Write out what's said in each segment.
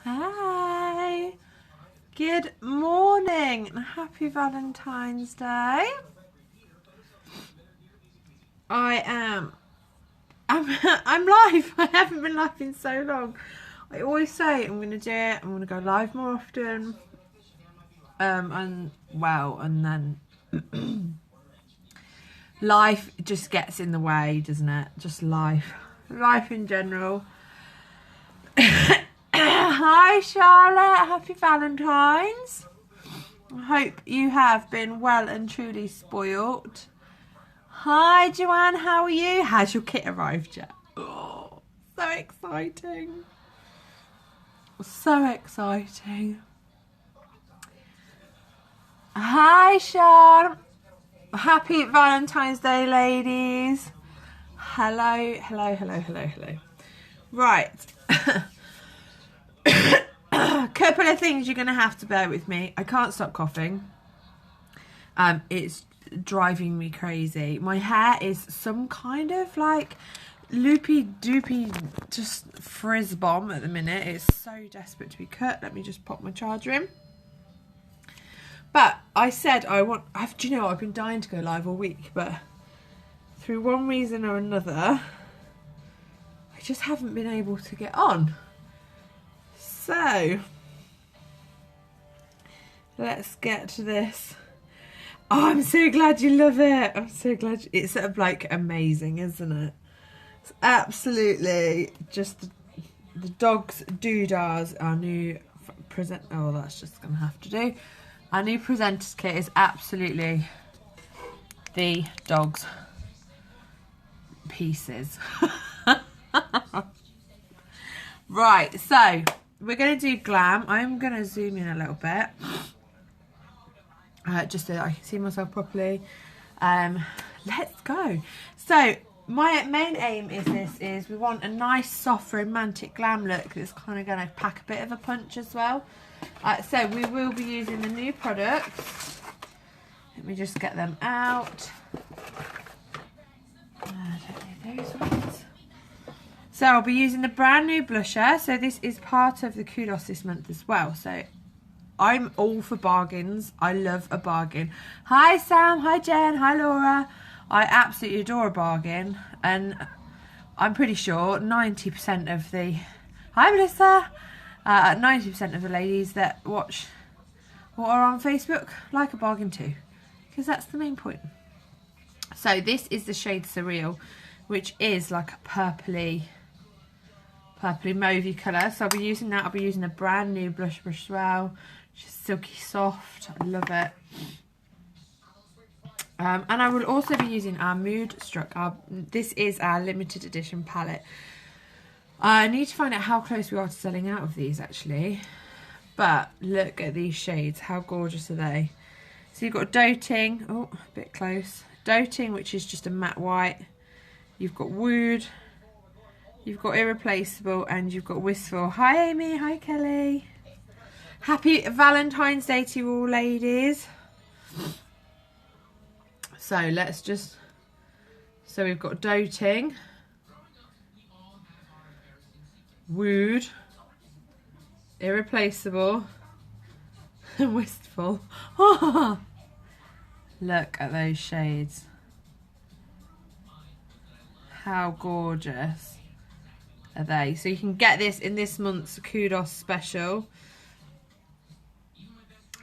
Hi. Good morning and happy Valentine's Day. I'm live. I haven't been live in so long. I always say I'm going to do it. I'm going to go live more often. And then life just gets in the way, doesn't it? Just life in general. Hi Charlotte, happy Valentine's. I hope you have been well and truly spoilt. Hi Joanne, how are you? Has your kit arrived yet? Oh, so exciting. So exciting. Hi Sean. Happy Valentine's Day, ladies. Hello. Right. A couple of things you're going to have to bear with me. I can't stop coughing. It's driving me crazy. My hair is some kind of like loopy doopy just frizz bomb at the minute. It's so desperate to be cut. Let me just pop my charger in. But I said do you know what? I've been dying to go live all week, but through one reason or another I just haven't been able to get on. So let's get to this. Oh, I'm so glad you love it. I'm so glad. It's sort of like amazing, isn't it? It's absolutely just the dog's doodahs. Our new present. Oh, that's just going to have to do. Our new presenters kit is absolutely the dog's pieces. Right, so we're going to do glam. I'm going to zoom in a little bit. Just so that I can see myself properly. Let's go. So my main aim is we want a nice soft romantic glam look that's kind of going to pack a bit of a punch as well. So we will be using the new products. Let me just get them out. I don't need those ones. So I'll be using the brand new blusher. So this is part of the kudos this month as well. So I'm all for bargains. I love a bargain. Hi Sam, hi Jen, hi Laura. I absolutely adore a bargain. And I'm pretty sure 90% of the... Hi Melissa. 90% of the ladies that watch or are on Facebook like a bargain too. Because that's the main point. So this is the shade Surreal, which is like a purpley mauvey colour. So I'll be using that. I'll be using a brand new blush brush as well. Just silky soft. I love it. And I will also be using our Mood Struck. This is our limited edition palette. I need to find out how close we are to selling out of these actually. But look at these shades. How gorgeous are they? So you've got Doting. Oh, a bit close. Doting, which is just a matte white. You've got Wooed. You've got Irreplaceable. And you've got Wistful. Hi Amy. Hi Kelly. Happy Valentine's Day to you all, ladies. So let's just... So we've got Doting. Wooed, Irreplaceable, and Wistful. Oh, look at those shades. How gorgeous are they? So you can get this in this month's Kudos special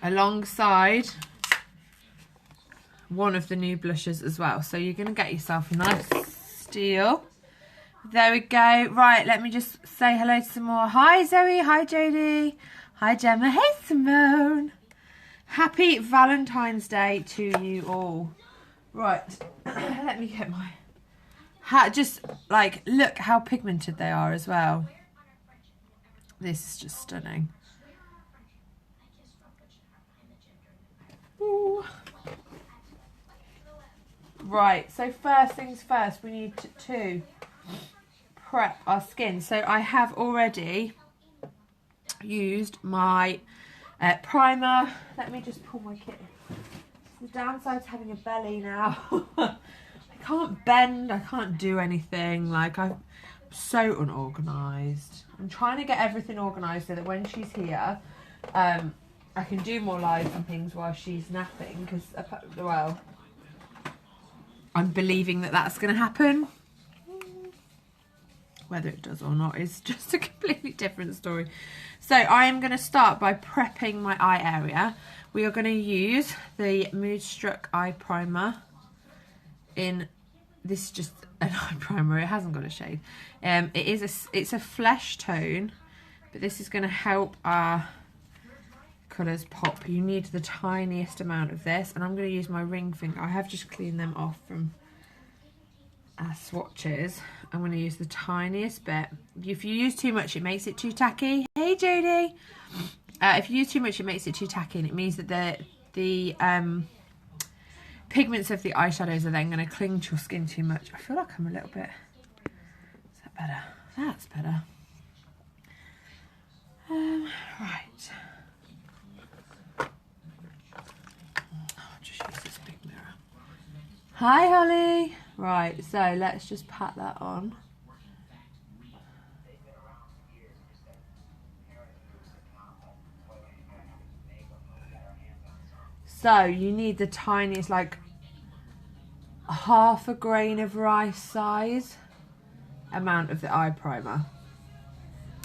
alongside one of the new blushes as well. So you're going to get yourself a nice steal. There we go. Right, let me just say hello to some more. Hi Zoe, hi Jodie, hi Gemma, hey Simone. Happy Valentine's Day to you all. Right, let me get my hat. Just like, look how pigmented they are as well. This is just stunning. Ooh. Right, so first things first, we need to prep our skin. So I have already used my primer. Let me just pull my kit. The downside to having a belly now. I can't bend, I can't do anything. Like so unorganised. I'm trying to get everything organised so that when she's here, I can do more lives and things while she's napping, because, well, I'm believing that that's going to happen. Whether it does or not is just a completely different story. So I am going to start by prepping my eye area. We are going to use the Moodstruck eye primer in, this is just an eye primer, it hasn't got a shade. It's a flesh tone, but this is going to help our colours pop. You need the tiniest amount of this, and I'm going to use my ring finger. I have just cleaned them off from our swatches. I'm going to use the tiniest bit. If you use too much, it makes it too tacky. Hey Judy! If you use too much, it makes it too tacky, and it means that the pigments of the eyeshadows are then going to cling to your skin too much. I feel like I'm a little bit... Is that better? That's better. Right. I'll just use this big mirror. Hi Holly! Right, so let's just pat that on. So you need the tiniest, like half a grain of rice size amount of the eye primer.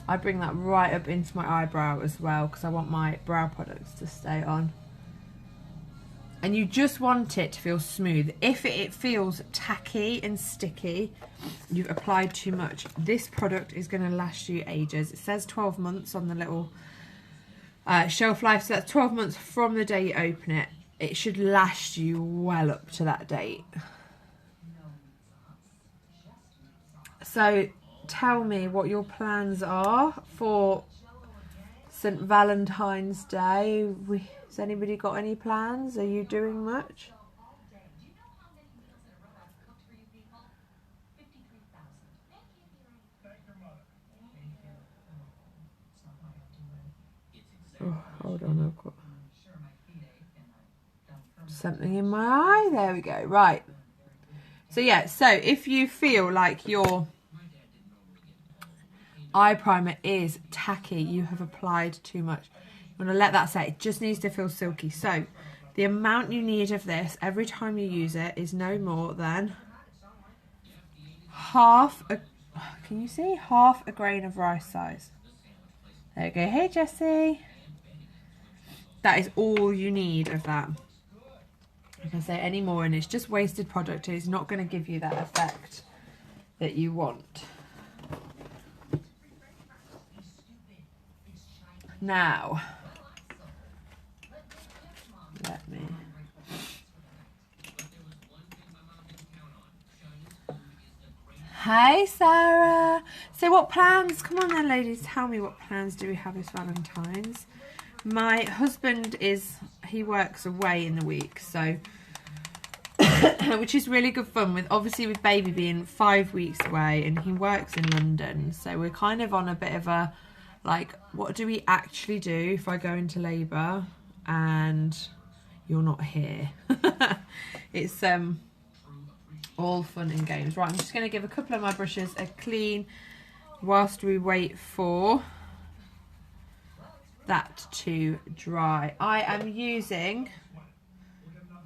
I bring that right up into my eyebrow as well, because I want my brow products to stay on. And you just want it to feel smooth. If it feels tacky and sticky, you've applied too much. This product is going to last you ages. It says 12 months on the little shelf life, so that's 12 months from the day you open it. It should last you well up to that date. So tell me what your plans are for St. Valentine's Day. Has anybody got any plans? Are you doing much? Oh, hold on, I've got something in my eye. There we go. Right. So yeah, so if you feel like your eye primer is tacky, you have applied too much, you want to let that set. It just needs to feel silky. So the amount you need of this every time you use it is no more than half a, can you see? Half a grain of rice size. There we go. Hey Jessie. That is all you need of that. If I say any more and it's just wasted product, it's not going to give you that effect that you want. Now, let me... Hey Sarah! So what plans? Come on then ladies, tell me what plans do we have this Valentine's? My husband he works away in the week, so which is really good fun, with obviously with baby being 5 weeks away, and he works in London, so we're kind of on a bit of a like, what do we actually do if I go into labour and you're not here? It's all fun and games. Right, I'm just going to give a couple of my brushes a clean whilst we wait for that to dry. I am using,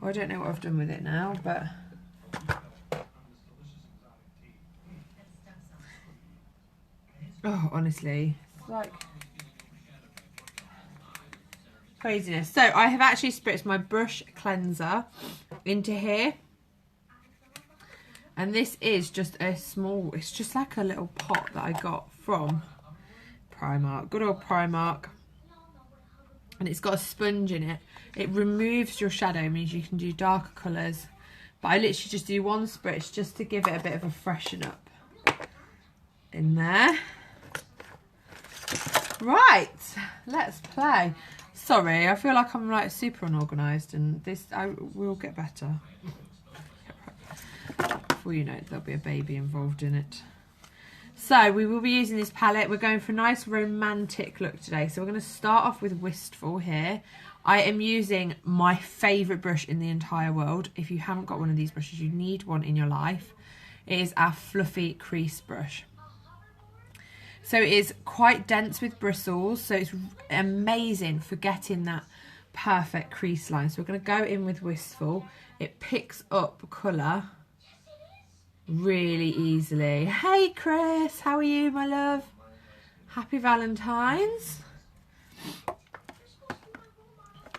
well, I don't know what I've done with it now, but oh, honestly, it's like craziness. So I have actually spritzed my brush cleanser into here, and this is just a small, it's just like a little pot that I got from Primark, good old Primark. And it's got a sponge in it. It removes your shadow, means you can do darker colours. But I literally just do one spritz just to give it a bit of a freshen up in there. Right, let's play. Sorry, I feel like I'm like super unorganised, and this, I will get better. Before you know it, there'll be a baby involved in it. So we will be using this palette. We're going for a nice romantic look today. So we're going to start off with Wistful here. I am using my favourite brush in the entire world. If you haven't got one of these brushes, you need one in your life. It is our fluffy crease brush. So it is quite dense with bristles, so it's amazing for getting that perfect crease line. So we're going to go in with Wistful. It picks up colour really easily. Hey Chris, how are you, my love? Happy Valentine's.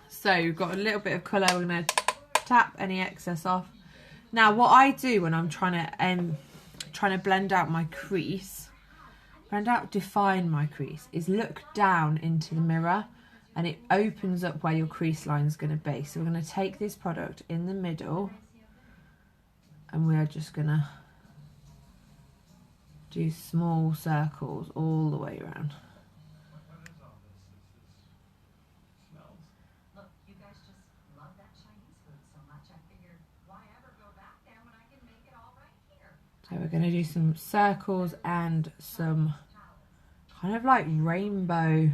So we've got a little bit of colour. We're going to tap any excess off. Now what I do when I'm trying to blend out my crease, define my crease, is look down into the mirror, and it opens up where your crease line is going to be. So we're going to take this product in the middle, and we are just going to do small circles all the way around. So we're going to do some circles and some kind of like rainbow.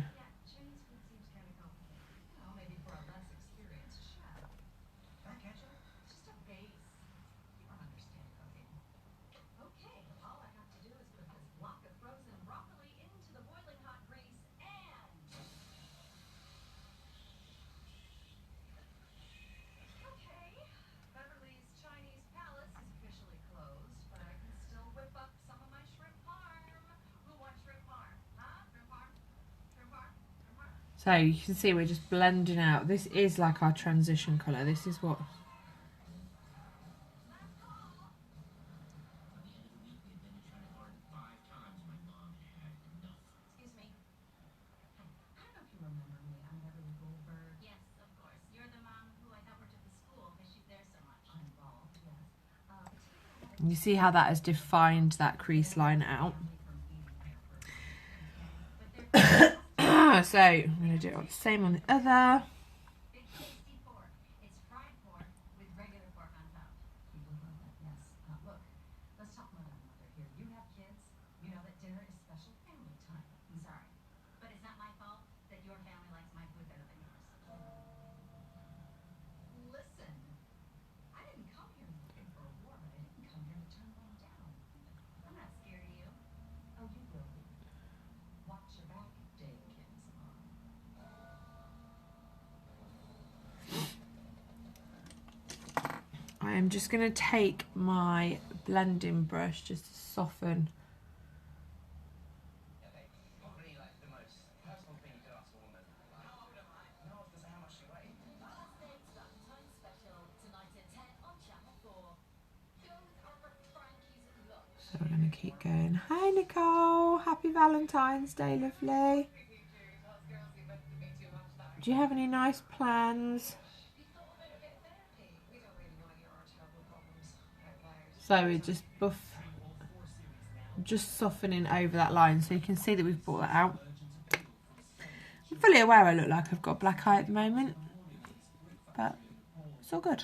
So you can see we're just blending out. This is like our transition colour. This is what... You see how that has defined that crease line out. So I'm going to do the same on the other. I'm just going to take my blending brush just to soften. So we're going to keep going. Hi Nicole, happy Valentine's Day, lovely. Do you have any nice plans? So we're just softening over that line, so you can see that we've brought that out. I'm fully aware I look like I've got a black eye at the moment, but it's all good.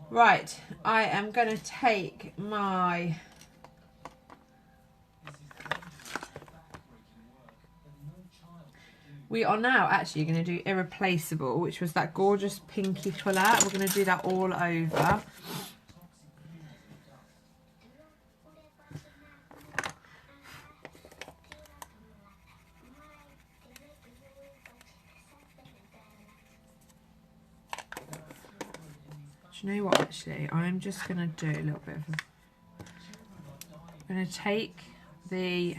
Right, I am going to take my... We are now actually going to do Irreplaceable, which was that gorgeous pinky colour. We're going to do that all over. Do you know what, actually? I'm just going to do a little bit of a... I'm going to take the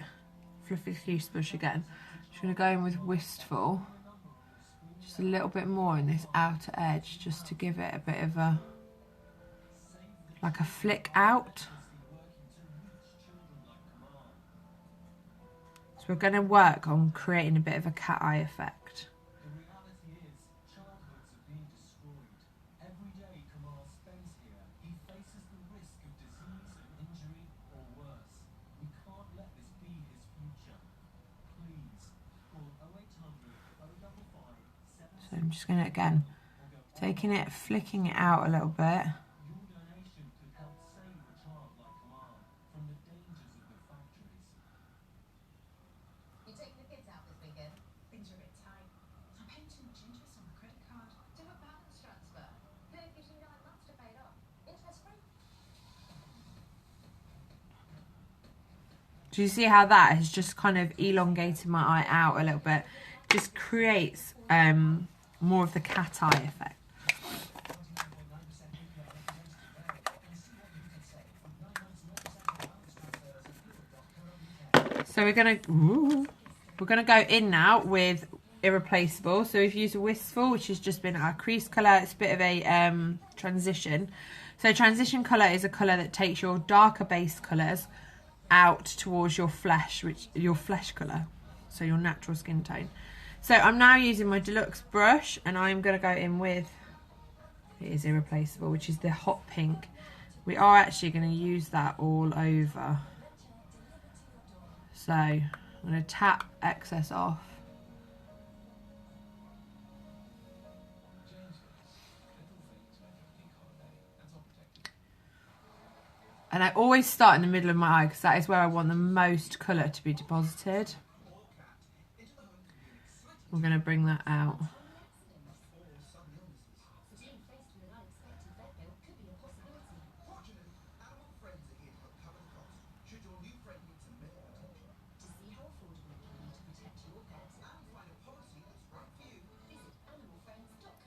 Fluffy Loose brush again. I'm going to go in with Wistful. Just a little bit more in this outer edge, just to give it a bit of a... like a flick out. So we're going to work on creating a bit of a cat eye effect. So I'm just going to, again, taking it, flicking it out a little bit. Do you see how that has just kind of elongated my eye out a little bit? Just creates more of the cat eye effect. So we're gonna go in now with Irreplaceable. So we've used a Wistful, which has just been our crease colour. It's a bit of a transition. So transition colour is a colour that takes your darker base colours out towards your flesh colour, so your natural skin tone. So I'm now using my deluxe brush, and I'm going to go in with, it is Irreplaceable, which is the hot pink. We are actually going to use that all over. So I'm going to tap excess off. And I always start in the middle of my eye because that is where I want the most colour to be deposited. We're going to bring that out.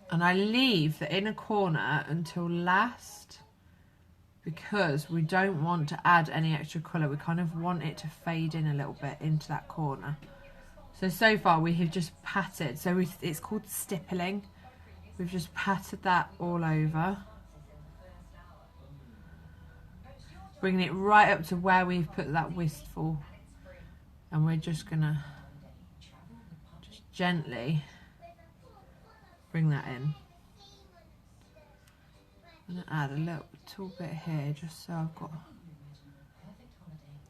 And I leave the inner corner until last, because we don't want to add any extra colour. We kind of want it to fade in a little bit into that corner. So far we have just patted, so it's called stippling. We've just patted that all over. Bringing it right up to where we've put that Wistful. And we're just gonna just gently bring that in. I'm gonna add a little bit here, just so I've got,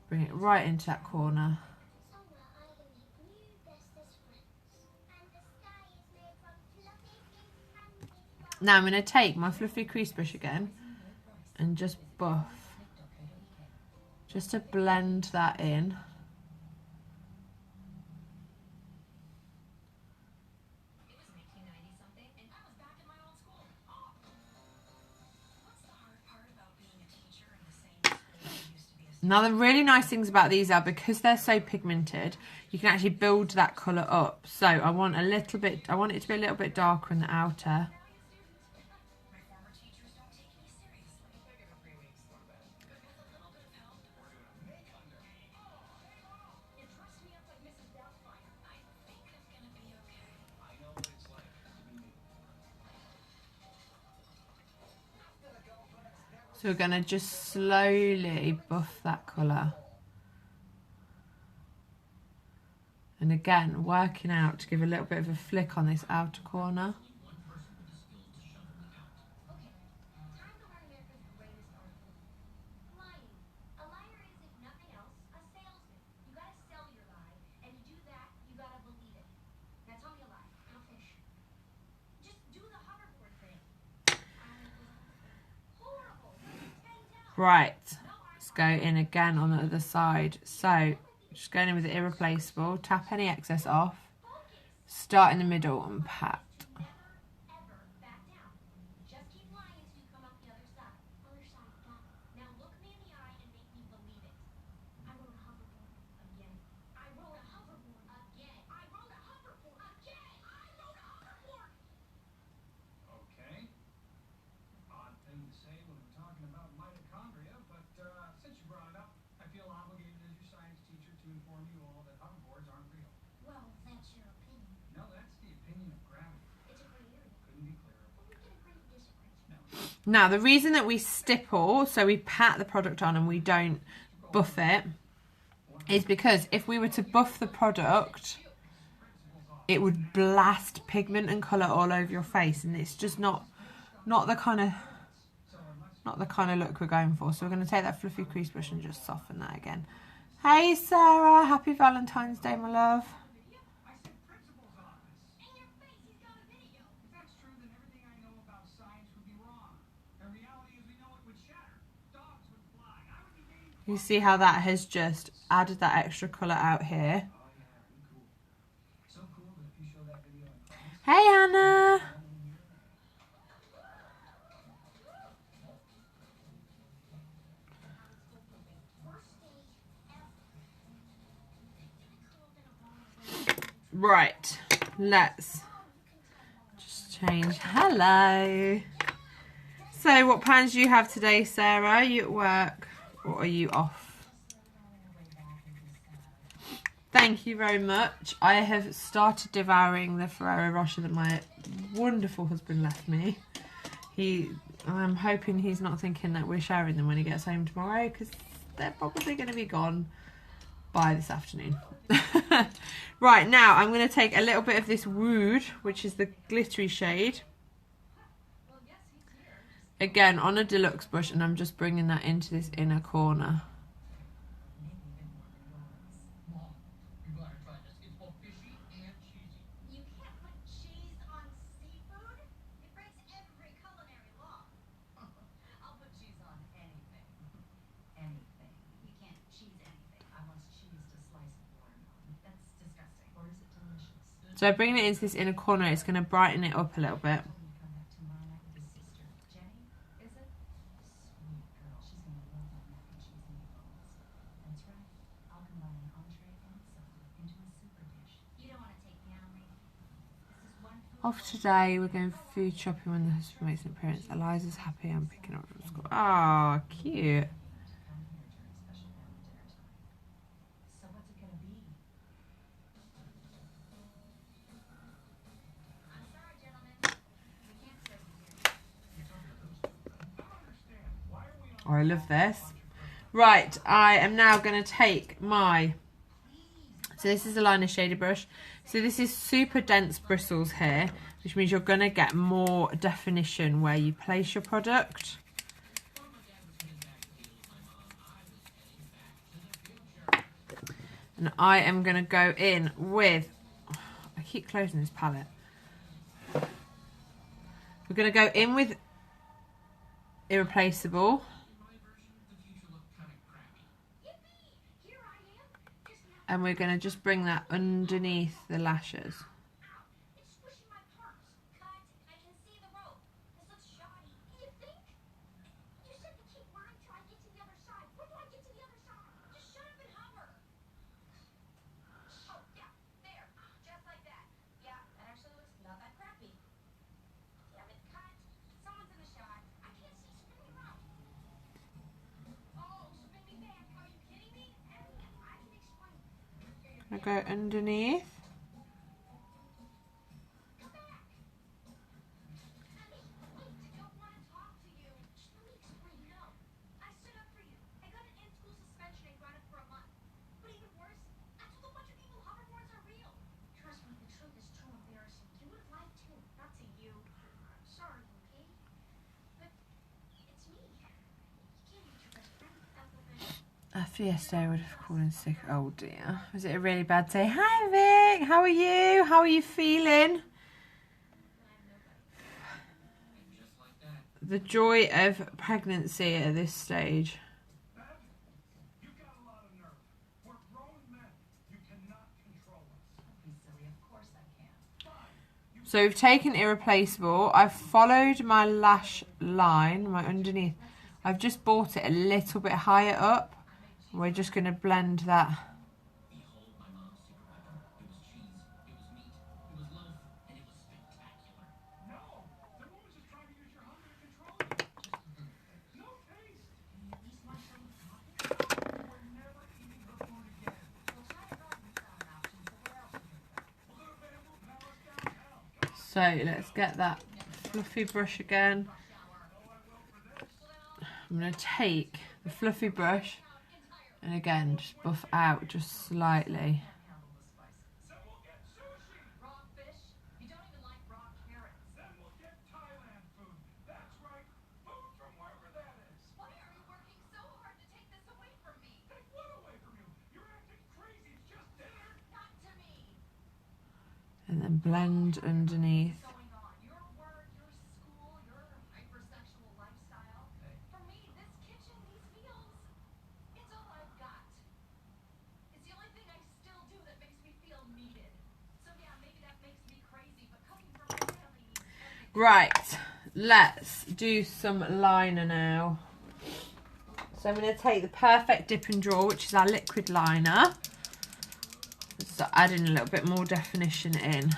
bring it right into that corner. Now I'm going to take my fluffy crease brush again and just buff, just to blend that in. Now the really nice things about these are, because they're so pigmented, you can actually build that colour up. So I want it to be a little bit darker in the outer. So we're going to just slowly buff that colour. And again, working out to give a little bit of a flick on this outer corner. Right, let's go in again on the other side. So just going in with the Irreplaceable, tap any excess off, start in the middle and pat. Now, the reason that we stipple, so we pat the product on and we don't buff it, is because if we were to buff the product, it would blast pigment and colour all over your face, and it's just not the kind of look we're going for. So we're going to take that fluffy crease brush and just soften that again. Hey Sarah, happy Valentine's Day, my love. You see how that has just added that extra colour out here. Hey Anna! Right, let's just change. Hello. So what plans do you have today, Sarah? Are you at work or are you off? Thank you very much. I have started devouring the Ferrero Rocher that my wonderful husband left me. I'm hoping he's not thinking that we're sharing them when he gets home tomorrow, because they're probably going to be gone by this afternoon. Right, now I'm going to take a little bit of this Wood, which is the glittery shade. Again, on a deluxe brush, and I'm just bringing that into this inner corner. So bringing it into this inner corner, it's going to brighten it up a little bit. Off today, we're going food shopping when the husband makes an appearance. Eliza's happy, I'm picking up from school. Ah, cute. Oh, I love this. Right, I am now going to take my... So this is a liner shaded brush. So this is super dense bristles here, which means you're going to get more definition where you place your product. And I am going to go in with... Oh, I keep closing this palette. We're going to go in with Irreplaceable. And we're going to just bring that underneath the lashes. I go underneath. Fiesta would have called in sick. Oh dear. Was it a really bad day? Hi Vic, how are you? How are you feeling? The joy of pregnancy at this stage. So we've taken Irreplaceable. I've followed my lash line, my underneath. I've just brought it a little bit higher up. We're just going to blend that. So let's get that fluffy brush again. I'm going to take the fluffy brush and again just buff out just slightly. And then blend underneath. Right, let's do some liner now. So I'm going to take the Perfect Dip and Draw, which is our liquid liner. So adding a little bit more definition in.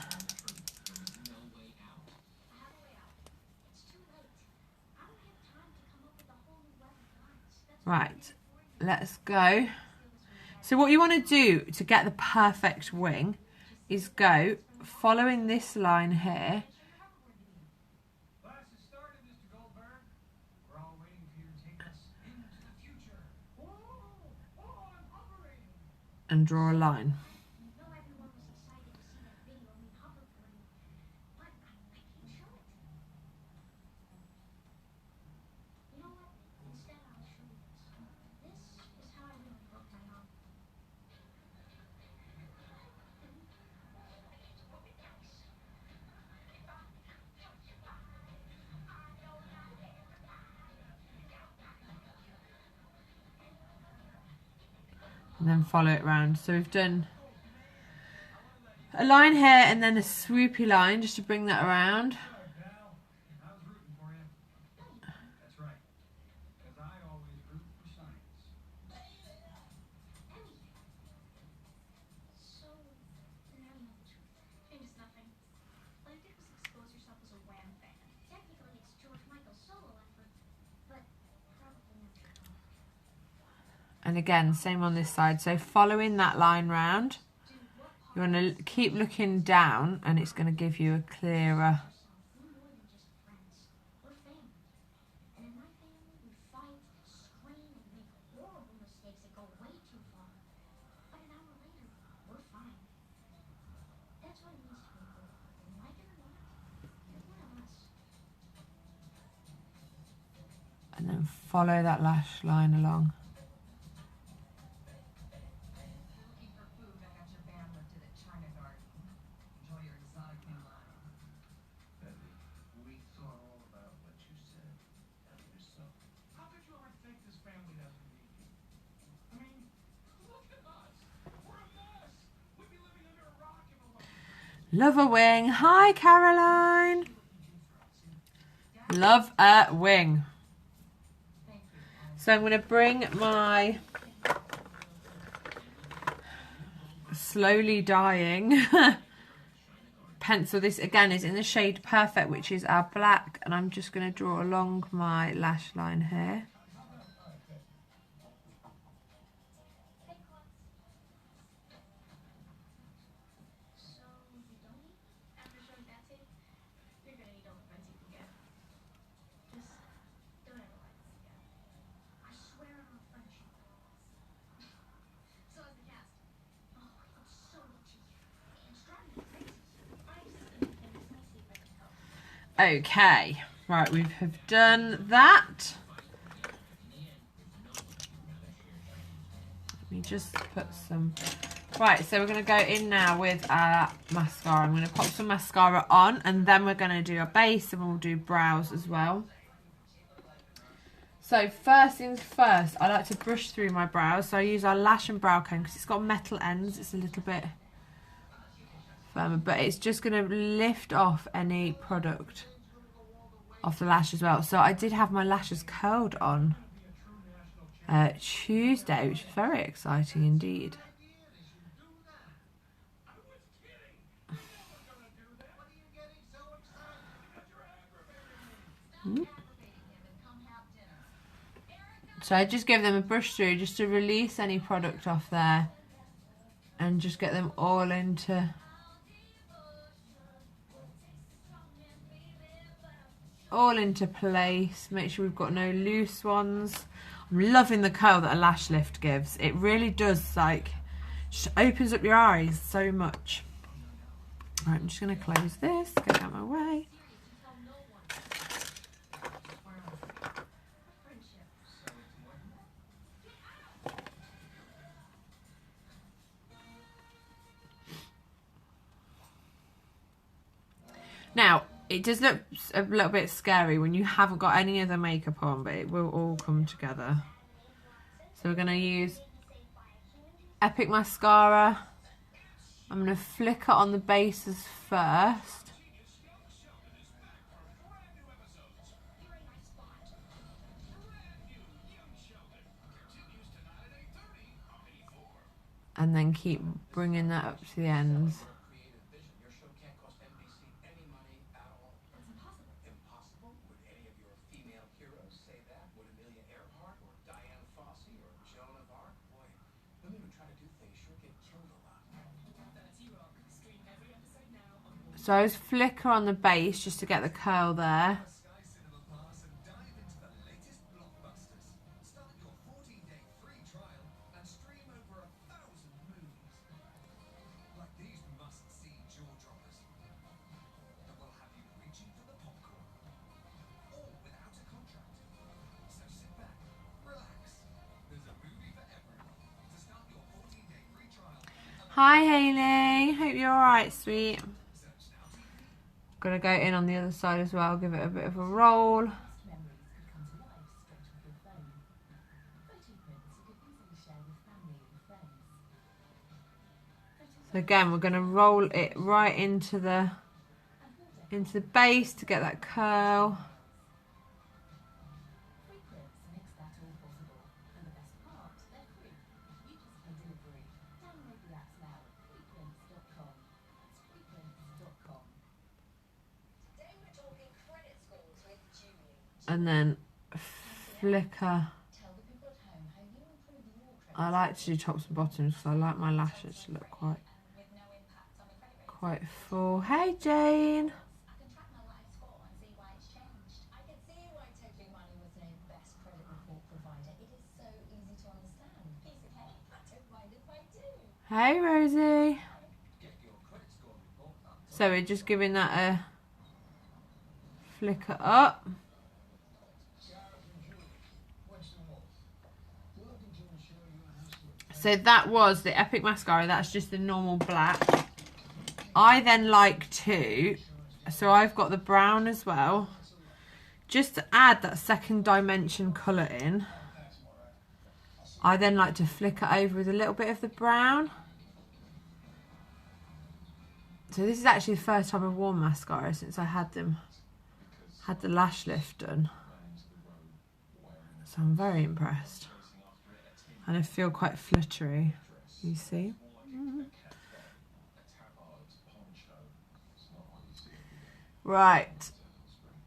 Right, let's go. So what you want to do to get the perfect wing is go following this line here and draw a line. And then follow it round. So we've done a line here and then a swoopy line just to bring that around. And again, same on this side. So following that line round, you want to keep looking down and it's going to give you a clearer. And then follow that lash line along. Love a wing. Hi, Caroline. Love a wing. So I'm going to bring my slowly dying pencil. This again is in the shade Perfect, which is our black, and I'm just going to draw along my lash line here. Okay, right, we have done that. Let me just put some... Right, so we're going to go in now with our mascara. I'm going to pop some mascara on and then we're going to do a base and we'll do brows as well. So first things first, I like to brush through my brows. So I use our lash and brow comb because it's got metal ends. It's a little bit firmer, but it's just going to lift off any product off the lash as well. So I did have my lashes curled on Tuesday, which is very exciting indeed. So I just give them a brush through just to release any product off there and just get them all into place. Make sure we've got no loose ones. I'm loving the curl that a lash lift gives. It really does, like, just opens up your eyes so much. All right, I'm just going to close this, get out of my way. Now, it does look a little bit scary when you haven't got any other makeup on, but it will all come together. So we're going to use Epic Mascara. I'm going to flicker on the bases first. And then keep bringing that up to the ends. So I just flicker on the base just to get the curl there. Hi Hayley, hope you're alright, sweet. Gonna go in on the other side as well, give it a bit of a roll. So again, we're gonna roll it right into the base to get that curl. And then flicker. I like to do tops and bottoms because I like my lashes to look quite full. Hey Jane. Hey Rosie. So we're just giving that a flicker up. So that was the Epic Mascara. That's just the normal black. I then like to, so I've got the brown as well, just to add that second dimension colour in. I then like to flicker over with a little bit of the brown. So this is actually the first time I've worn mascara since I had the lash lift done. So I'm very impressed. And I feel quite fluttery, you see. Right.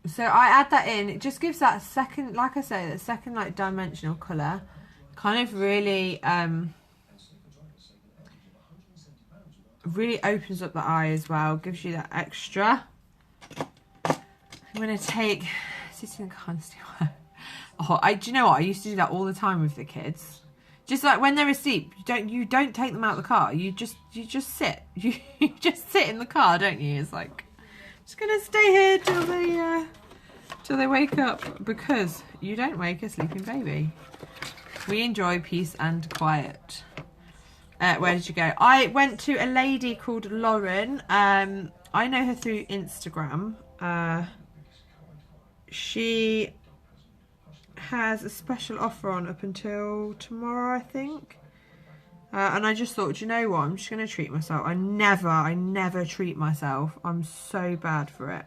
So I add that in. It just gives that second, like I say, that second like dimensional colour. Kind of really, really opens up the eye as well. Gives you that extra. I'm going to take, sitting constantly. Oh, do you know what? I used to do that all the time with the kids. Just like when they're asleep, you don't take them out of the car. You just sit. You just sit in the car, don't you? It's like, just gonna stay here till they wake up, because you don't wake a sleeping baby. We enjoy peace and quiet. Where did you go? I went to a lady called Lauren. I know her through Instagram. She has a special offer on up until tomorrow, I think. And I just thought, do you know what? I'm just going to treat myself. I never treat myself. I'm so bad for it.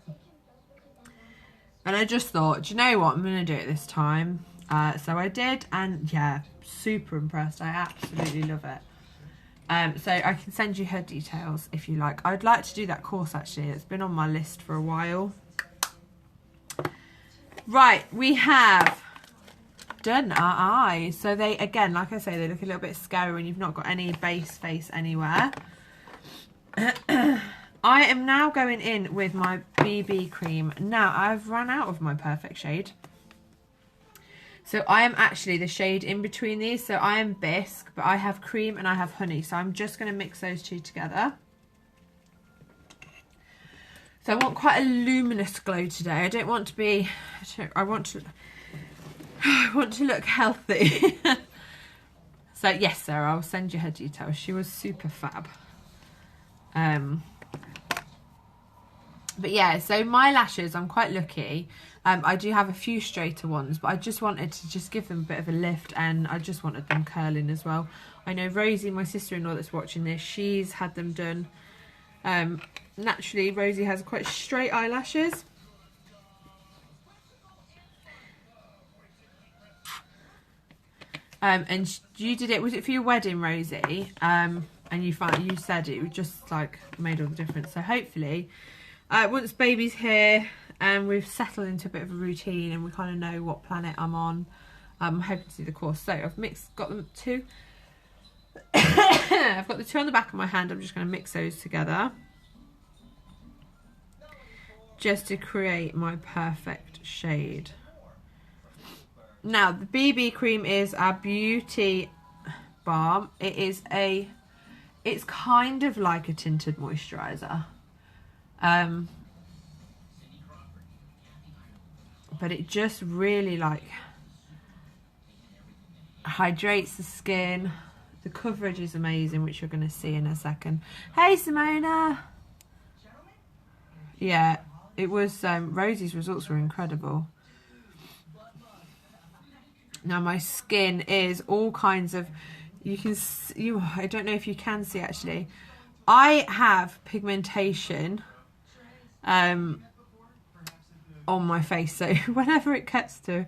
And I just thought, do you know what? I'm going to do it this time. So I did, and yeah, super impressed. I absolutely love it. So I can send you her details if you like. I'd like to do that course actually. It's been on my list for a while. Right, we have done our eyes. So they, again, like I say, they look a little bit scary when you've not got any base face anywhere. I am now going in with my BB cream. Now, I've run out of my perfect shade. So I am actually the shade in between these. So I am bisque, but I have cream and I have honey. So I'm just going to mix those two together. So I want quite a luminous glow today. I don't want to be, I want to look healthy. So yes, Sarah, I'll send you her details. She was super fab. But yeah, so my lashes, I'm quite lucky. I do have a few straighter ones, but I just wanted to just give them a bit of a lift, and I just wanted them curling as well. I know Rosie, my sister-in-law that's watching this, she's had them done. Naturally, Rosie has quite straight eyelashes. And you did it, was it for your wedding, Rosie? and you said it just like made all the difference. So hopefully once baby's here and we've settled into a bit of a routine and we kind of know what planet I'm on, I'm hoping to do the course. So I've got them two. I've got the two on the back of my hand. I'm just going to mix those together just to create my perfect shade. Now the BB cream is our beauty balm. It's kind of like a tinted moisturizer, but it just really like hydrates the skin. The coverage is amazing, which you're going to see in a second. Hey Simona. Yeah, it was Rosie's results were incredible. Now my skin is all kinds of, you can see, I don't know if you can see actually, I have pigmentation on my face. So whenever it gets to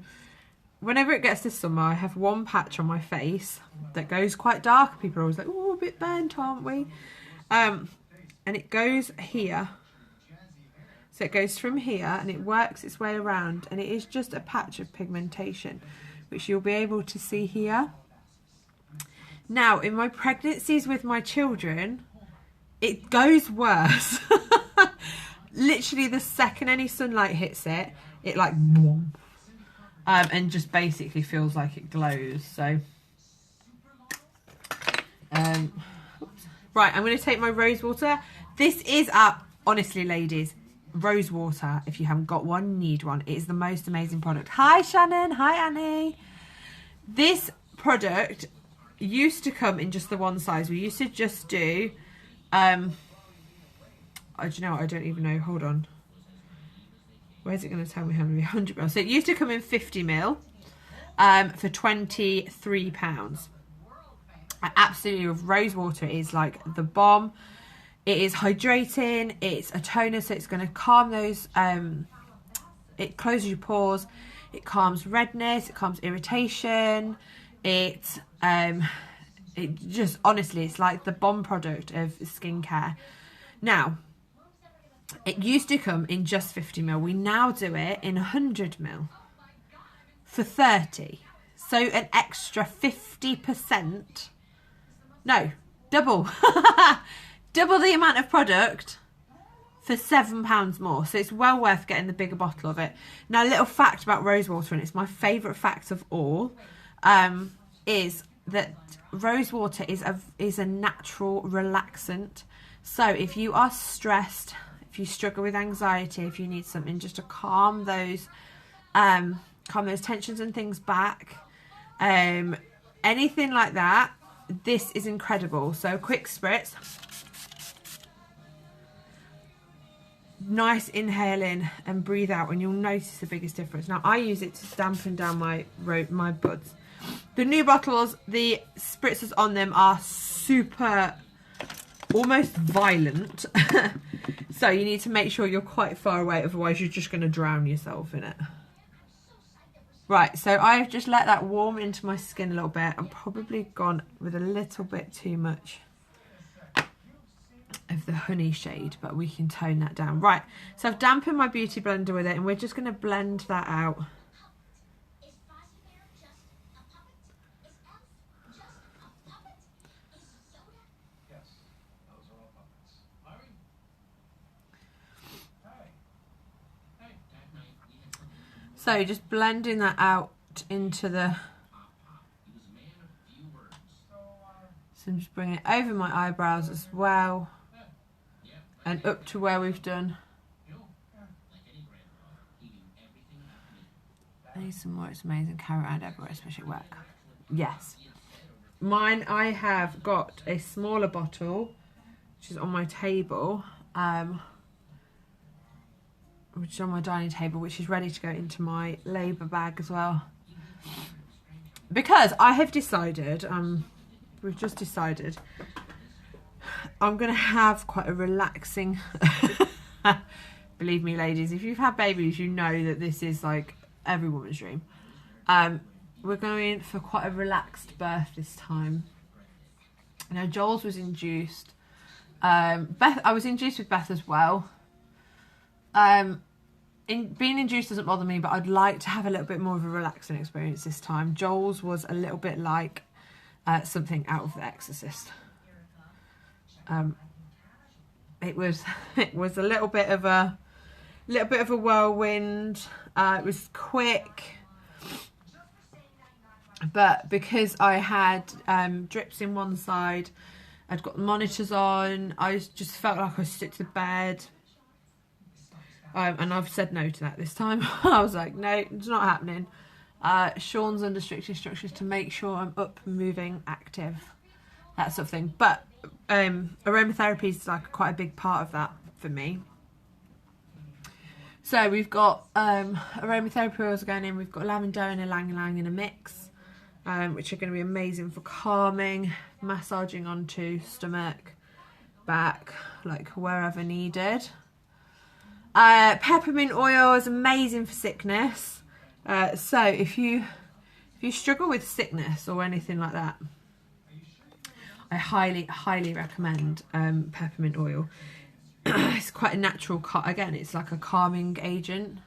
summer, I have one patch on my face that goes quite dark. People are always like, oh, a bit burnt, aren't we? And it goes here. So it goes from here and it works its way around, and it is just a patch of pigmentation, which you'll be able to see here. Now, in my pregnancies with my children, it goes worse. Literally the second any sunlight hits it, it like boom. And just basically feels like it glows. So right, I'm going to take my rose water. This is honestly ladies, rose water, if you haven't got one, need one. It is the most amazing product. Hi Shannon, hi Annie. This product used to come in just the one size. We used to just do do you know what, I don't even know, hold on. Where's it going to tell me how many? 100 ml. So it used to come in 50 ml for £23. I absolutely love rose water. It is like the bomb. It is hydrating. It's a toner, so it's going to calm those. It closes your pores. It calms redness. It calms irritation. It just, honestly, it's like the bomb product of skincare. Now, it used to come in just 50 ml. We now do it in 100 ml for 30. So an extra 50%. No, double. Double the amount of product for £7 more. So it's well worth getting the bigger bottle of it. Now, a little fact about rose water, and it's my favourite fact of all, is that rose water is a natural relaxant. So if you are stressed, if you struggle with anxiety, if you need something just to calm those tensions and things back, anything like that, this is incredible. So quick spritz, nice inhale in and breathe out, and you'll notice the biggest difference. Now I use it to dampen down my buds. The new bottles, the spritzers on them are super, almost violent. So you need to make sure you're quite far away, otherwise you're just going to drown yourself in it. Right, so I've just let that warm into my skin a little bit. I'm probably gone with a little bit too much of the honey shade, but we can tone that down. Right, so I've dampened my beauty blender with it, and we're just going to blend that out. So just blending that out into the, so I'm just bringing it over my eyebrows as well, and up to where we've done. I need some more. It's amazing. Carry around everywhere, especially at work. Yes. Mine, I have got a smaller bottle, which is on my table. Which is on my dining table, which is ready to go into my labour bag as well. Because I have decided, we've just decided, I'm going to have quite a relaxing, believe me ladies, if you've had babies, you know that this is like every woman's dream. We're going for quite a relaxed birth this time. Now Joel's was induced. Beth, I was induced with Beth as well. Being induced doesn't bother me, but I'd like to have a little bit more of a relaxing experience this time. Joel's was a little bit like something out of The Exorcist. It was a little bit of a whirlwind. It was quick, but because I had drips in one side, I'd got the monitors on, I just felt like I was stuck to the bed. And I've said no to that this time. I was like, no, it's not happening. Sean's under strict instructions to make sure I'm up, moving, active, that sort of thing. But aromatherapy is like quite a big part of that for me. So we've got aromatherapy oils going in. We've got lavender and ylang ylang in a mix, which are going to be amazing for calming, massaging onto stomach, back, like wherever needed. Peppermint oil is amazing for sickness. So if you struggle with sickness or anything like that, I highly recommend peppermint oil. It's quite a natural, again, it's like a calming agent.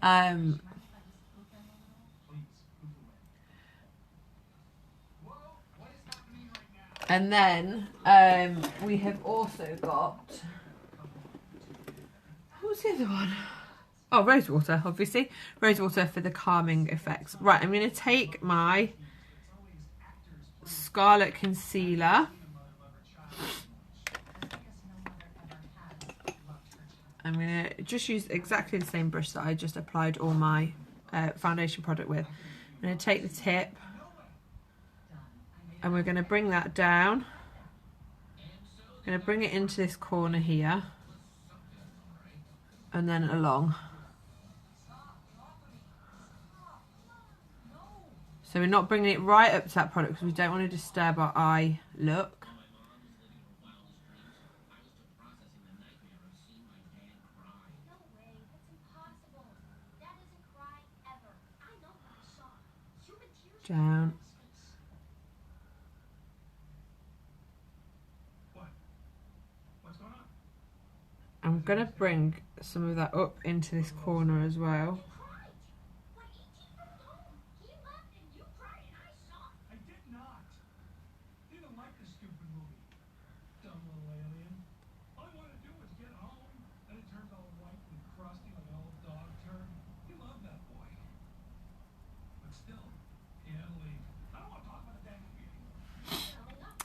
And then we have also got, what's the other one? Oh, rose water, obviously. Rose water for the calming effects. Right, I'm going to take my Scarlet Concealer. I'm going to just use exactly the same brush that I just applied all my foundation product with. I'm going to take the tip and we're going to bring that down. I'm going to bring it into this corner here and then along. So we're not bringing it right up to that product because we don't want to disturb our eye look. Down. I'm going to bring some of that up into this corner as well.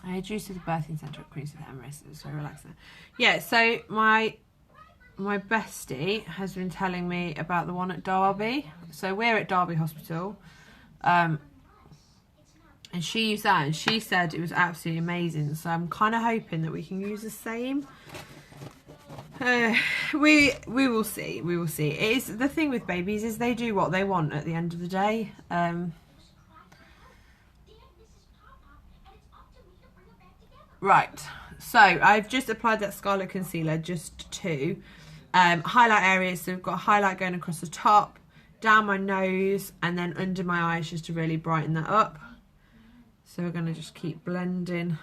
I had used to the birthing centre at Queen's with Emirates. It was so relaxing. Yeah, so my bestie has been telling me about the one at Derby. So we're at Derby Hospital. And she used that and she said it was absolutely amazing. So I'm kind of hoping that we can use the same. We will see. We will see. It is, the thing with babies is they do what they want at the end of the day. Right, so I've just applied that Scarlet Concealer just to highlight areas. So we've got highlight going across the top, down my nose, and then under my eyes just to really brighten that up. So we're going to just keep blending.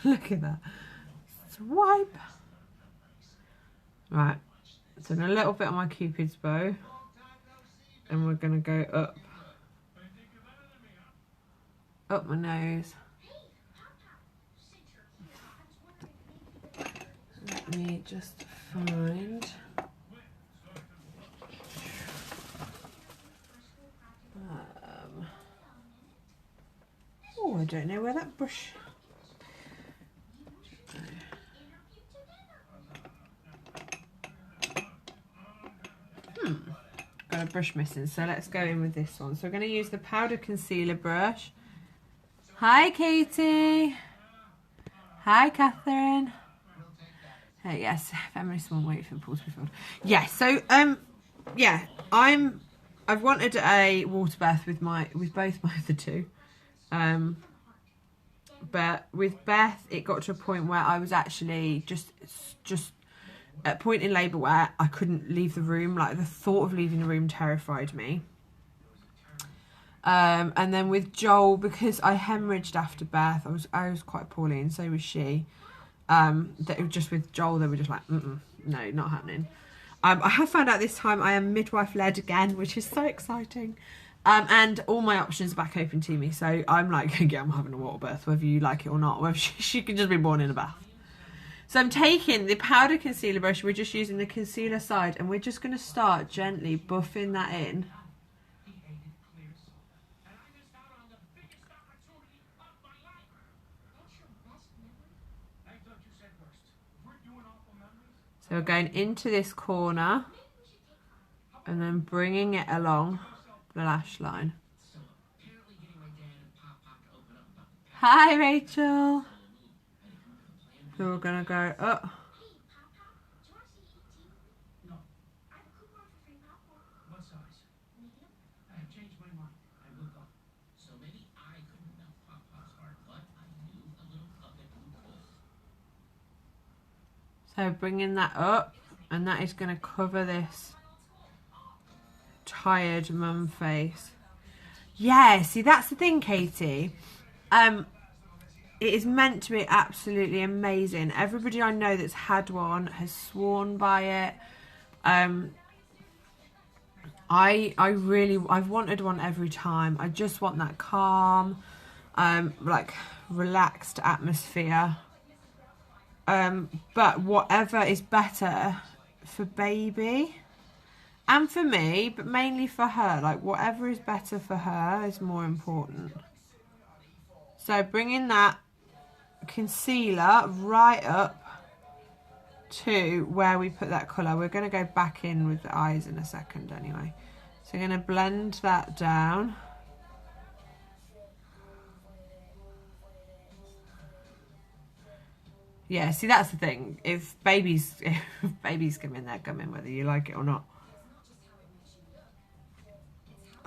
Look at that. Swipe. Right. So a little bit on my Cupid's bow. And we're going to go up. Up my nose. Let me just find. Oh, I don't know where that brush. Got a brush missing, so let's go in with this one. So we're going to use the powder concealer brush. Hi Katie. Hi Catherine. Yes, feminist won't wait for the pool to be filled. Yes, so yeah, I've wanted a water bath with both my other two. But with Beth, it got to a point where I was actually just at a point in labour where I couldn't leave the room. Like, the thought of leaving the room terrified me. And then with Joel, because I hemorrhaged after Beth, I was quite poorly, and so was she. That just with Joel, they were just like, no, not happening. I have found out this time I am midwife led again, which is so exciting. And all my options are back open to me. So I'm like, yeah, I'm having a water birth, whether you like it or not, whether she can just be born in a bath. So I'm taking the powder concealer brush. We're just using the concealer side, and we're just going to start gently buffing that in. So we're going into this corner and then bringing it along the lash line. Hi, Rachel. So we're going to go up. So bringing that up, and that is going to cover this tired mum face. Yeah, see, that's the thing, Katie. It is meant to be absolutely amazing. Everybody I know that's had one has sworn by it. I've wanted one every time. I just want that calm, like relaxed atmosphere. But whatever is better for baby and for me, but mainly for her, like whatever is better for her is more important. So bringing that concealer right up to where we put that colour. We're going to go back in with the eyes in a second anyway. So we're going to blend that down. Yeah, see, that's the thing. If babies come in, they're coming whether you like it or not.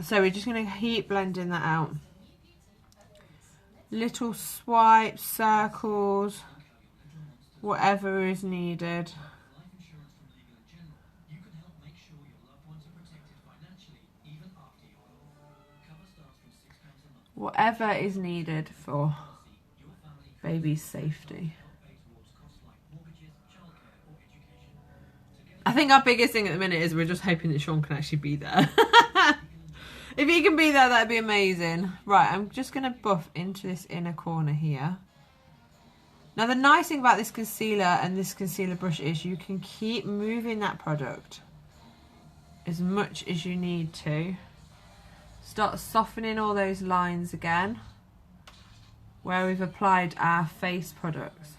So we're just going to keep blending that out. Little swipes, circles, whatever is needed. Whatever is needed for baby's safety. I think our biggest thing at the minute is we're just hoping that Sean can actually be there. If he can be there, that'd be amazing. Right, I'm just going to buff into this inner corner here. Now, the nice thing about this concealer and this concealer brush is you can keep moving that product as much as you need to. Start softening all those lines again where we've applied our face products.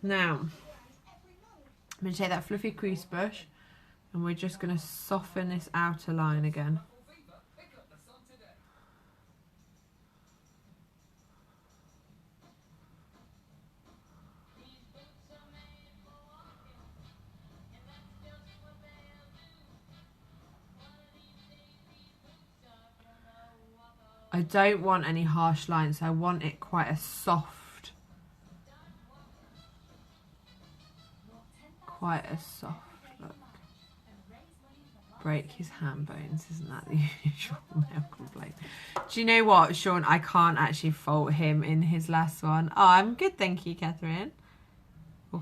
Now, I'm going to take that fluffy crease brush and we're just going to soften this outer line again. I don't want any harsh lines, I want it quite a soft, look. Break his hand bones, isn't that the usual male complaint? Do you know what, Sean? I can't actually fault him in his last one. Oh, I'm good, thank you, Catherine. Or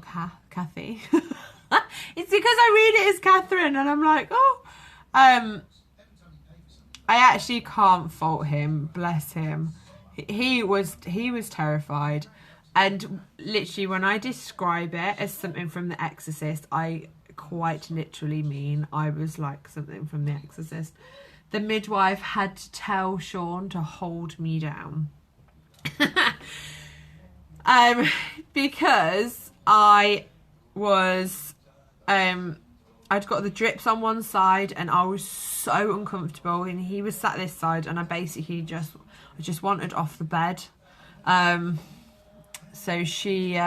Kathy. It's because I read it as Catherine and I'm like, oh. I actually can't fault him, bless him. He was terrified. And literally when I describe it as something from The Exorcist, I quite literally mean I was like something from The Exorcist. The midwife had to tell Sean to hold me down. Because I was I'd got the drips on one side and I was so uncomfortable, and he was sat this side and I basically just wanted off the bed. So he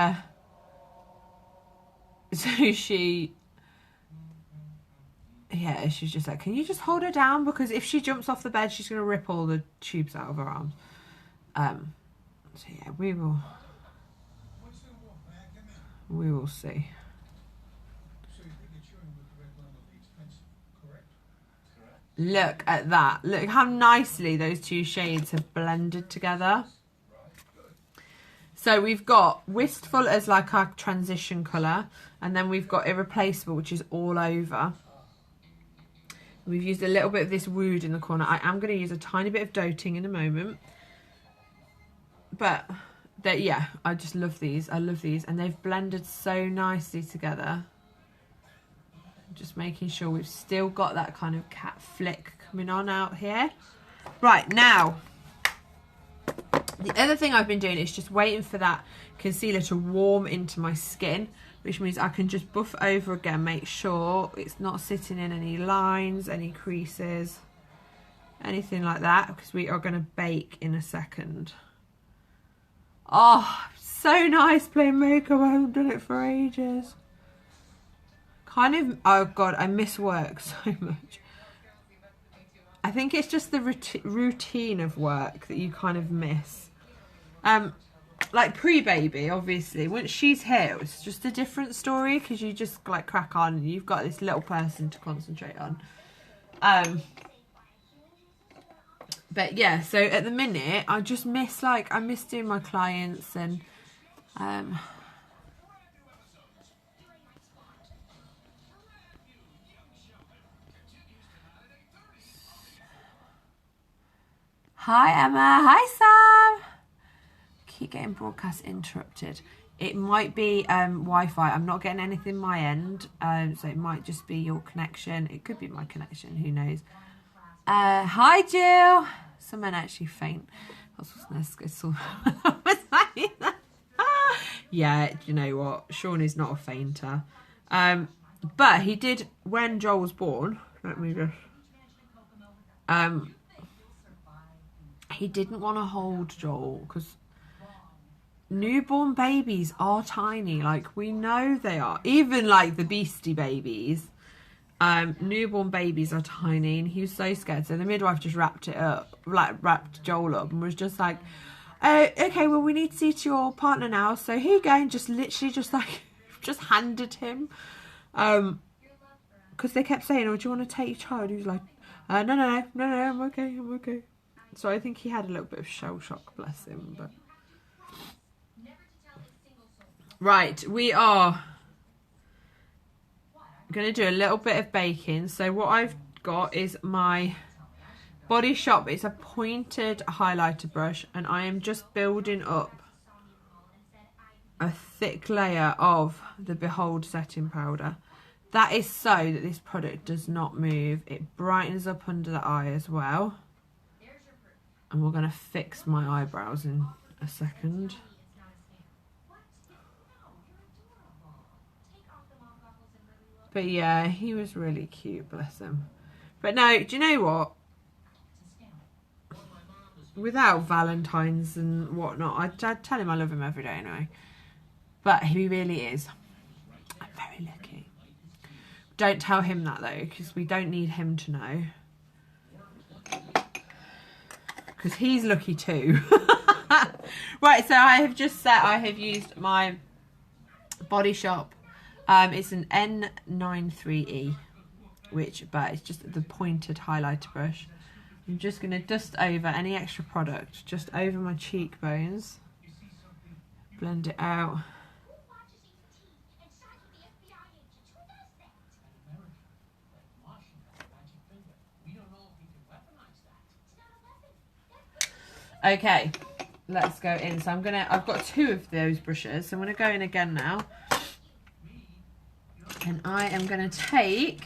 yeah, she's just like, can you just hold her down? Because if she jumps off the bed, she's going to rip all the tubes out of her arms. So yeah, we will see. Look at that. Look how nicely those two shades have blended together. So we've got Wistful as like our transition colour, and then we've got Irreplaceable, which is all over. We've used a little bit of this Wood in the corner. I am going to use a tiny bit of Doting in a moment. But, yeah, I just love these. I love these. And they've blended so nicely together. Just making sure we've still got that kind of cat flick coming on out here. Right, now, the other thing I've been doing is just waiting for that concealer to warm into my skin, which means I can just buff over again, make sure it's not sitting in any lines, any creases, anything like that, because we are going to bake in a second. Oh, so nice playing makeup. I haven't done it for ages. Kind of, oh God, I miss work so much. I think it's just the routine of work that you kind of miss. Like pre-baby, obviously, once she's here, it's just a different story because you just like crack on and you've got this little person to concentrate on. But yeah, so at the minute, I just miss I miss doing my clients and hi Emma, hi Sam. Keep getting broadcast interrupted. It might be Wi-Fi. I'm not getting anything my end, so it might just be your connection. It could be my connection, who knows. Hi Jill. Someone actually faint. Yeah, you know what? Sean is not a fainter. But he did, when Joel was born, let me just... he didn't want to hold Joel because newborn babies are tiny. Like, we know they are. Even like the beastie babies, newborn babies are tiny, and he was so scared. So the midwife just wrapped Joel up and was just like, okay, well, we need to see to your partner now. So here you go, and just literally just handed him. Because they kept saying, oh, do you want to take your child? He was like, no, I'm okay. So I think he had a little bit of shell shock, bless him. But right, we are going to do a little bit of baking. So what I've got is my Body Shop. It's a pointed highlighter brush, and I am just building up a thick layer of the Behold setting powder. That is so that this product does not move. It brightens up under the eye as well. And we're going to fix my eyebrows in a second. But yeah, he was really cute, bless him. But no, do you know what? Without Valentine's and whatnot, I'd tell him I love him every day anyway. But he really is. I'm very lucky. Don't tell him that though, because we don't need him to know. Because he's lucky too. Right, so I have just set, I have used my Body Shop. It's an N93E, but it's just the pointed highlighter brush. I'm just going to dust over any extra product just over my cheekbones. Blend it out. Okay, let's go in. So I've got two of those brushes, so I'm gonna go in again now. And I am gonna take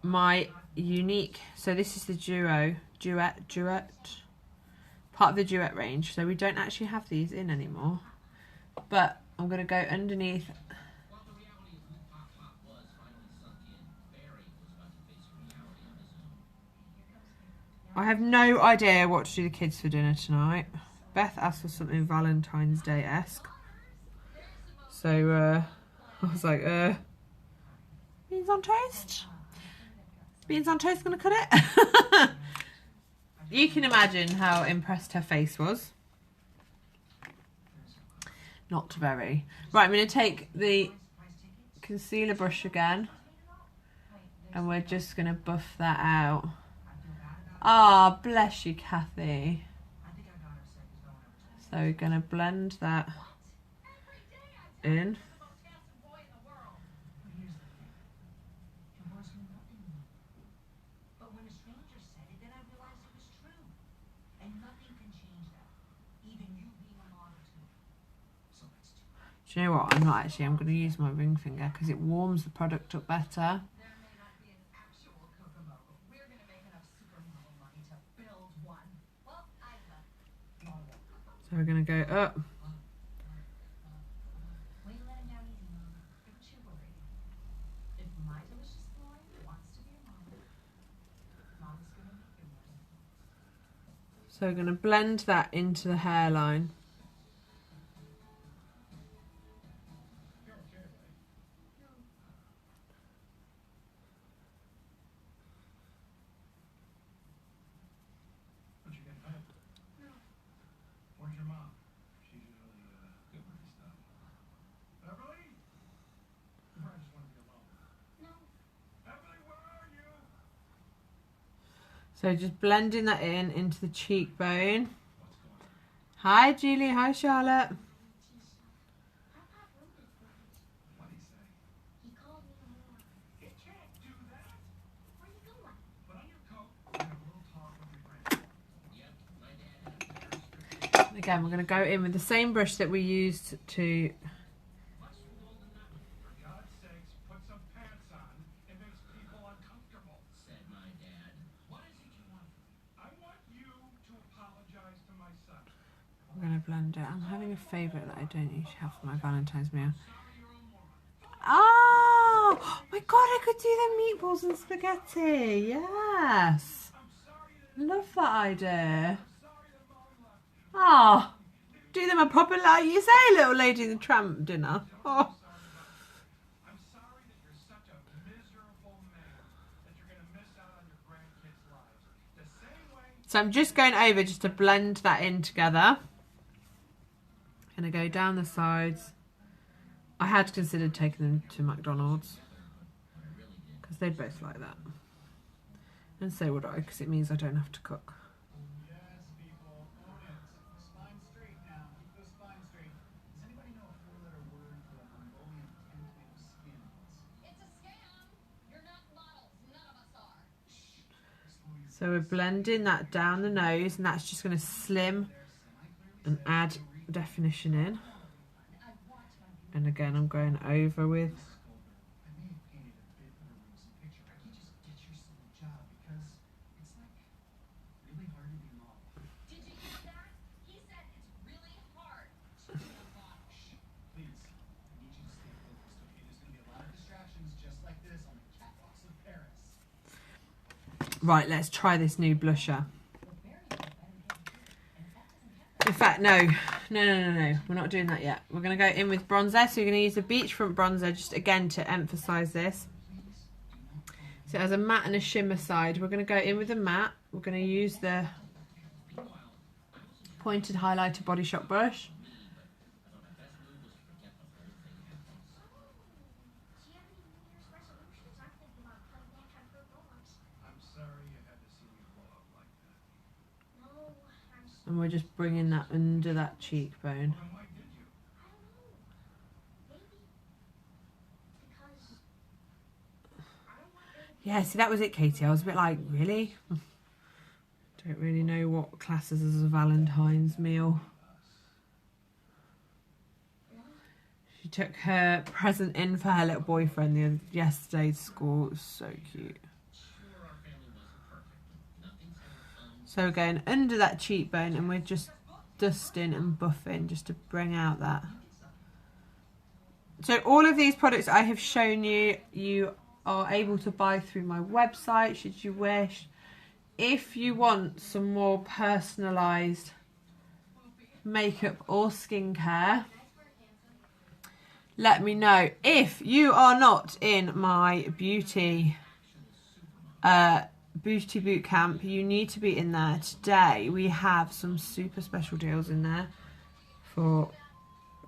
my unique, so this is the Duet, part of the Duet range. So we don't actually have these in anymore. But I'm gonna go underneath. I have no idea what to do the kids for dinner tonight. Beth asked for something Valentine's Day-esque. So, I was like, beans on toast? Beans on toast gonna cut it? You can imagine how impressed her face was. Not very. Right, I'm going to take the concealer brush again. And we're just going to buff that out. Ah, bless you, Kathy. So we're going to blend that in. Do you know what? I'm going to use my ring finger because it warms the product up better. So we're going to go up. So we're going to blend that into the hairline. So just blending that in into the cheekbone. Hi Julie, hi Charlotte. Again, we're going to go in with the same brush that we used to I'm going to blend it. I'm having a favourite that I don't usually have for my Valentine's meal. Oh my god, I could do the meatballs and spaghetti. Yes. Love that idea. Oh, do them a proper, like you say, little Lady and the Tramp dinner. Oh. So I'm just going over just to blend that in together. Going to go down the sides. I had considered taking them to McDonald's because they'd both like that. And so would I, because it means I don't have to cook. So we're blending that down the nose, and that's just going to slim and add definition in. And again, I'm going over with right, let's try this new blusher. In fact, no, we're not doing that yet. We're going to go in with bronzer. So you're going to use the beachfront bronzer just again to emphasize this. So it has a matte and a shimmer side. We're going to go in with the matte. We're going to use the pointed highlighter Body Shop brush. And we're just bringing that under that cheekbone. Yeah, see, that was it, Katie. I was a bit like, really? Don't really know what classes as a Valentine's meal. She took her present in for her little boyfriend yesterday to school. It was so cute. So we're going under that cheekbone and we're just dusting and buffing just to bring out that. So all of these products I have shown you, you are able to buy through my website should you wish. If you want some more personalised makeup or skincare, let me know. If you are not in my beauty boot camp, you need to be in there today. We have some super special deals in there for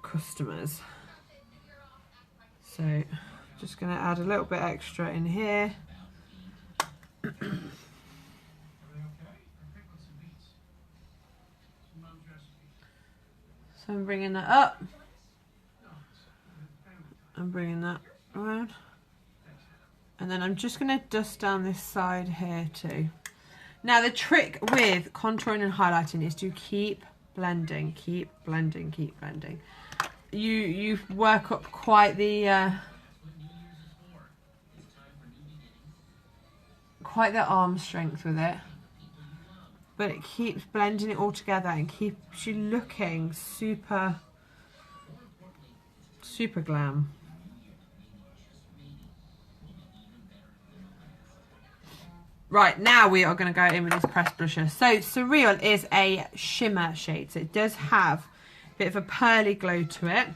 customers. So just going to add a little bit extra in here. So I'm bringing that up. I'm bringing that around. And then I'm just going to dust down this side here too. Now the trick with contouring and highlighting is to keep blending, keep blending, keep blending. You work up quite the arm strength with it. But it keeps blending it all together and keeps you looking super, super glam. Right, now we are going to go in with this pressed blusher. So Surreal is a shimmer shade. So it does have a bit of a pearly glow to it.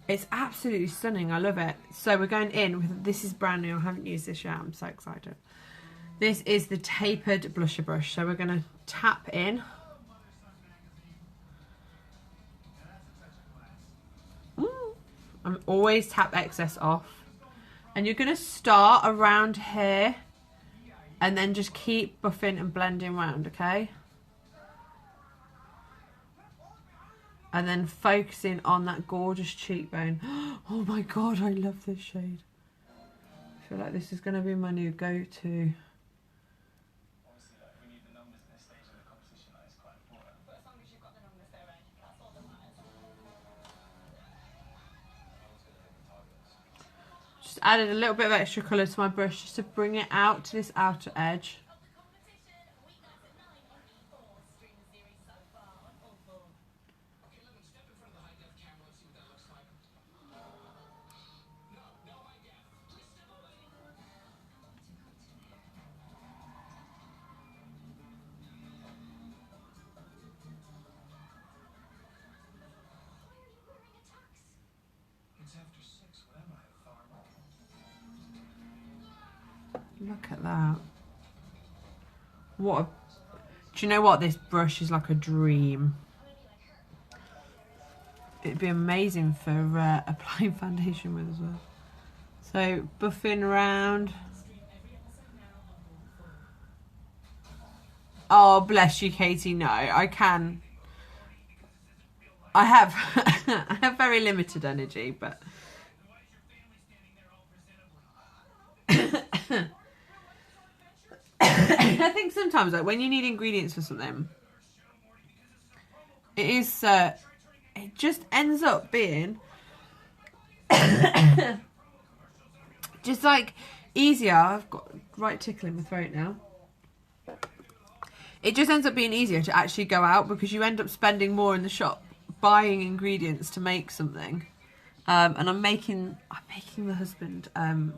It's absolutely stunning. I love it. So we're going in with, this is brand new. I haven't used this yet. I'm so excited. This is the tapered blusher brush. So we're going to tap in. I'm always tap excess off. And you're going to start around here and then just keep buffing and blending around, okay? And then focusing on that gorgeous cheekbone. Oh my God, I love this shade. I feel like this is going to be my new go-to. Just added a little bit of extra colour to my brush just to bring it out to this outer edge. Look at that. What a... Do you know what? This brush is like a dream. It'd be amazing for applying foundation with as well. So, buffing around. Oh, bless you, Katie. No, I can. I have, I have very limited energy, but... I think sometimes, like, when you need ingredients for something, it is, it just ends up being just like easier. I've got right tickle in my throat now. It just ends up being easier to actually go out because you end up spending more in the shop buying ingredients to make something. And I'm making my husband. I'm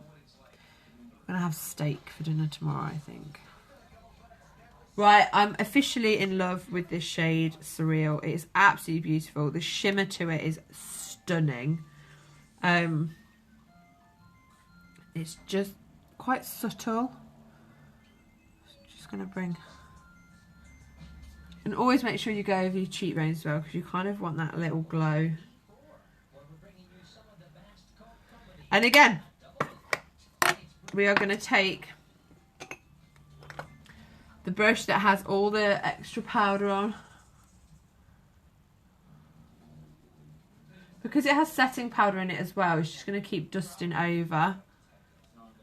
gonna have steak for dinner tomorrow, I think. Right, I'm officially in love with this shade, Surreal. It is absolutely beautiful. The shimmer to it is stunning. It's just quite subtle. Just going to bring... And always make sure you go over your cheekbones as well, because you kind of want that little glow. And again, we are going to take the brush that has all the extra powder on. Because it has setting powder in it as well, it's just going to keep dusting over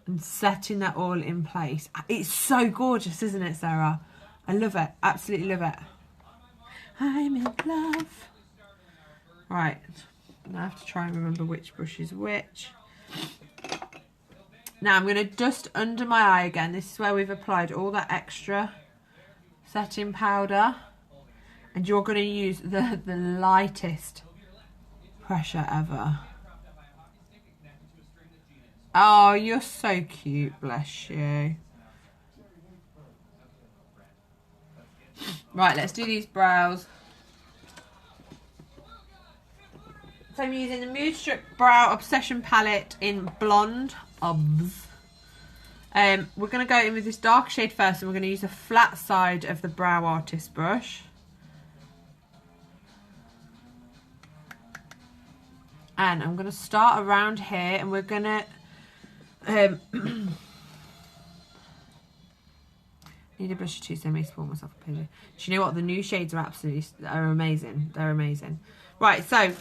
and setting that all in place. It's so gorgeous, isn't it, Sarah? I love it. Absolutely love it. I'm in love. Right. Now I have to try and remember which brush is which. Now I'm going to dust under my eye again. This is where we've applied all that extra setting powder. And you're going to use the lightest pressure ever. Oh, you're so cute. Bless you. Right, let's do these brows. So I'm using the Mood Struck Brow Obsession palette in Blonde Obs. We're going to go in with this dark shade first, and we're going to use the flat side of the Brow Artist brush. And I'm going to start around here, and we're going to need a brush or two, so I may spoil myself a page. Do you know what? The new shades are amazing. They're amazing. Right, so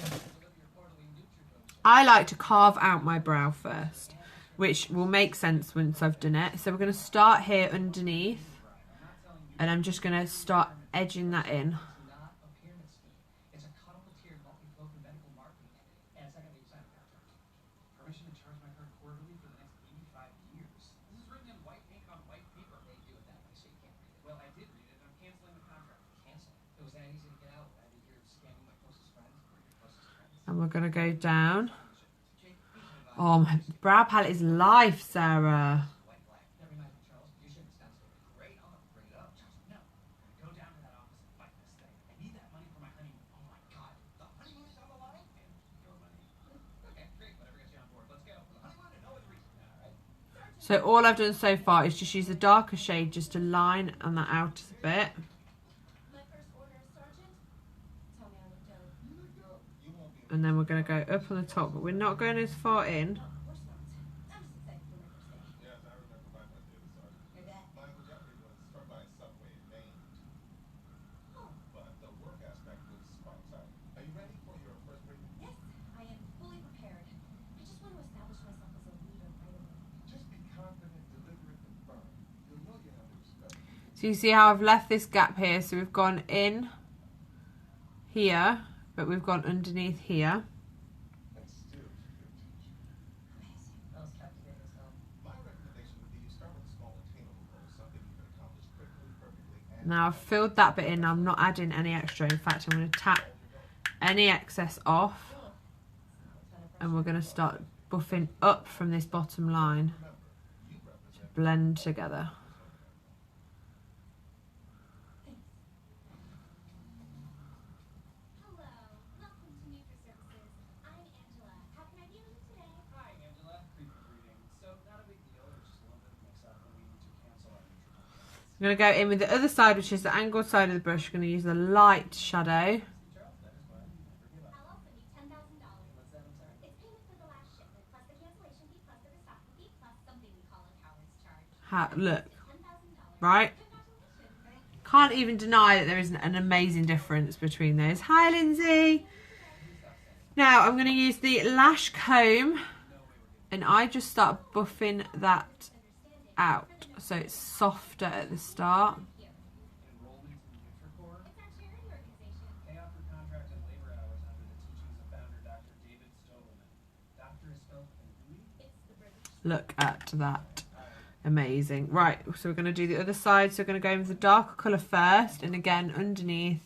I like to carve out my brow first, which will make sense once I've done it. So we're going to start here underneath, and I'm just going to start edging that in. And we're going to go down. Oh, my brow palette is life, Sarah. So all I've done so far is just use the darker shade just to line on that outer bit. And then we're going to go up on the top, but we're not going as far in. So you see how I've left this gap here, so we've gone in here, but we've gone underneath here. Now I've filled that bit in, I'm not adding any extra. In fact, I'm going to tap any excess off, and we're going to start buffing up from this bottom line to blend together. I'm going to go in with the other side, which is the angled side of the brush. I'm going to use the light shadow. Look, right? Can't even deny that there isn't an amazing difference between those. Hi, Lindsay. Now I'm going to use the lash comb, and I just start buffing that out so it's softer at the start. Look at that. Amazing. Right, so we're going to do the other side. So we're going to go in with the darker colour first, and again underneath.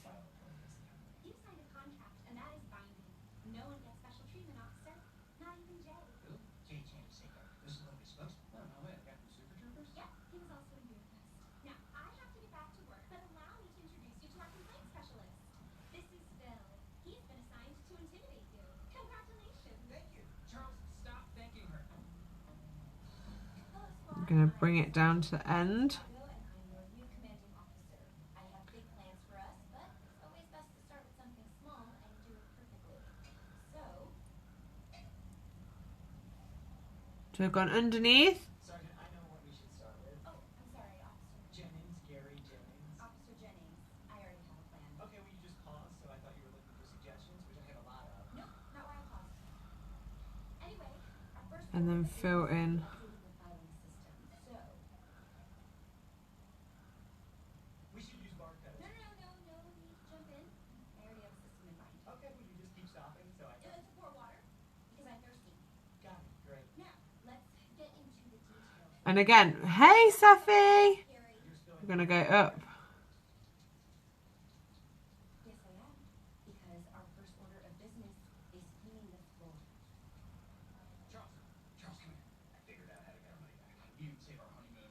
I'm going to bring it down to the end. So we've gone underneath. Sergeant, I know what we should start with. Oh, I'm sorry, Officer. Jennings, Gary Jennings. Officer Jennings, I already have a plan. Okay, well you just paused, so I thought you were looking for suggestions, which I have a lot of. No, not why I paused. Anyway, our first And then fill in. We should use barcodes. No need to jump in. I already have a system in mind. Okay, well you just keep stopping, so I can... to pour water, because I'm thirsty. Got it, great. Now, let's get into the details. And again, hey Sophie! We're going to go up. Yes, I am, because our first order of business is cleaning the floor. Charles, come here. I figured out how to get our money back. You save our honeymoon.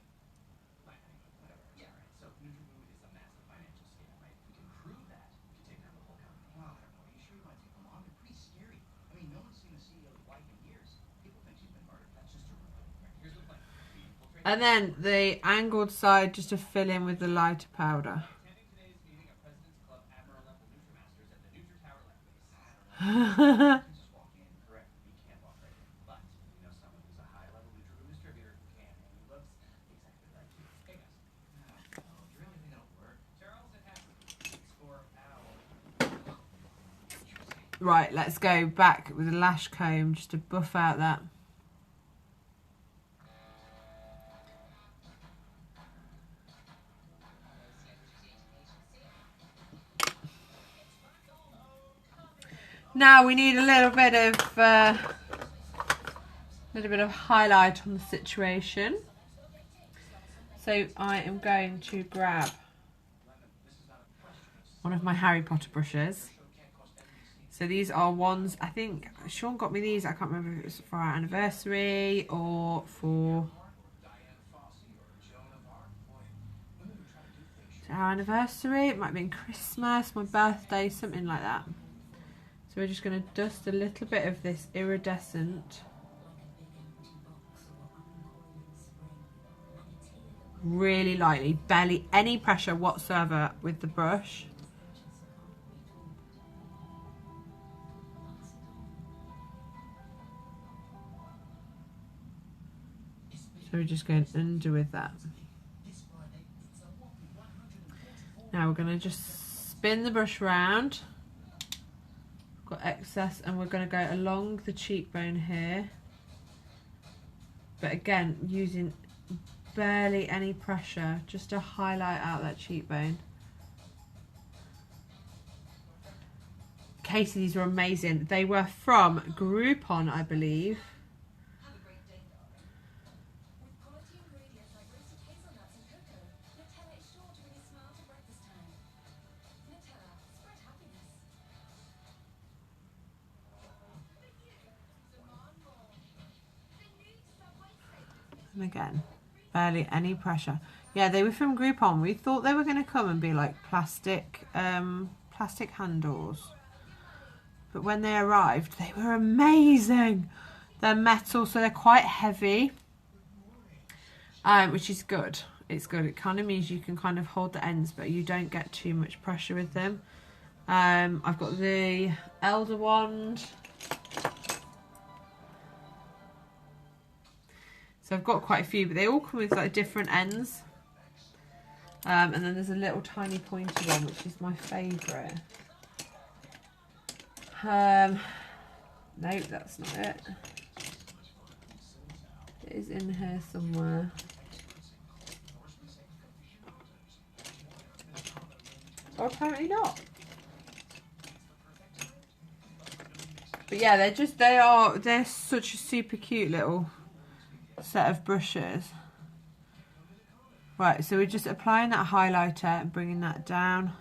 My honeymoon, whatever. Yeah, right. So Nutriboo is a massive financial scam, right? If we can prove that, we can take down the whole company. Well, I don't know. Are you sure you want to take them on? They're pretty scary. I And then the angled side just to fill in with the lighter powder. Right, let's go back with a lash comb just to buff out that. Now we need a little bit of highlight on the situation. So I am going to grab one of my Harry Potter brushes. So these are ones, I think Sean got me these, I can't remember if it was for our anniversary or for our anniversary. It might have been Christmas, my birthday, something like that. So we're just going to dust a little bit of this iridescent really lightly, barely any pressure whatsoever with the brush. So we're just going under with that. Now we're going to just spin the brush round. Got excess, and we're going to go along the cheekbone here, but again using barely any pressure just to highlight out that cheekbone. Casey, these were amazing. They were from Groupon, I believe. And again, barely any pressure. Yeah, they were from Groupon. We thought they were going to come and be like plastic handles. But when they arrived, they were amazing. They're metal, so they're quite heavy, which is good. It's good. It kind of means you can kind of hold the ends, but you don't get too much pressure with them. I've got the Elder Wand. So I've got quite a few, but they all come with like different ends. And then there's a little tiny pointy one, which is my favourite. Nope, that's not it. It is in here somewhere. Oh, apparently not. But yeah, they're such a super cute little set of brushes. Right, so we're just applying that highlighter and bringing that down,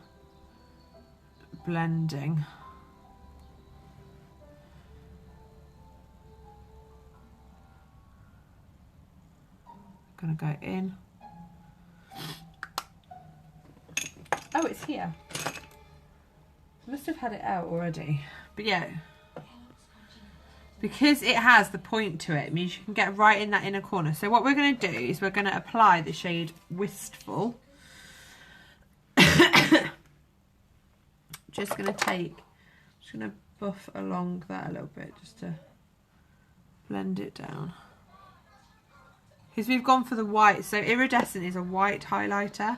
blending. Gonna go in. Oh, it's here. Must have had it out already, but yeah. Because it has the point to it, it means you can get right in that inner corner. So what we're going to do is we're going to apply the shade Wistful. Just going to buff along that a little bit just to blend it down. Because we've gone for the white. So Iridescent is a white highlighter.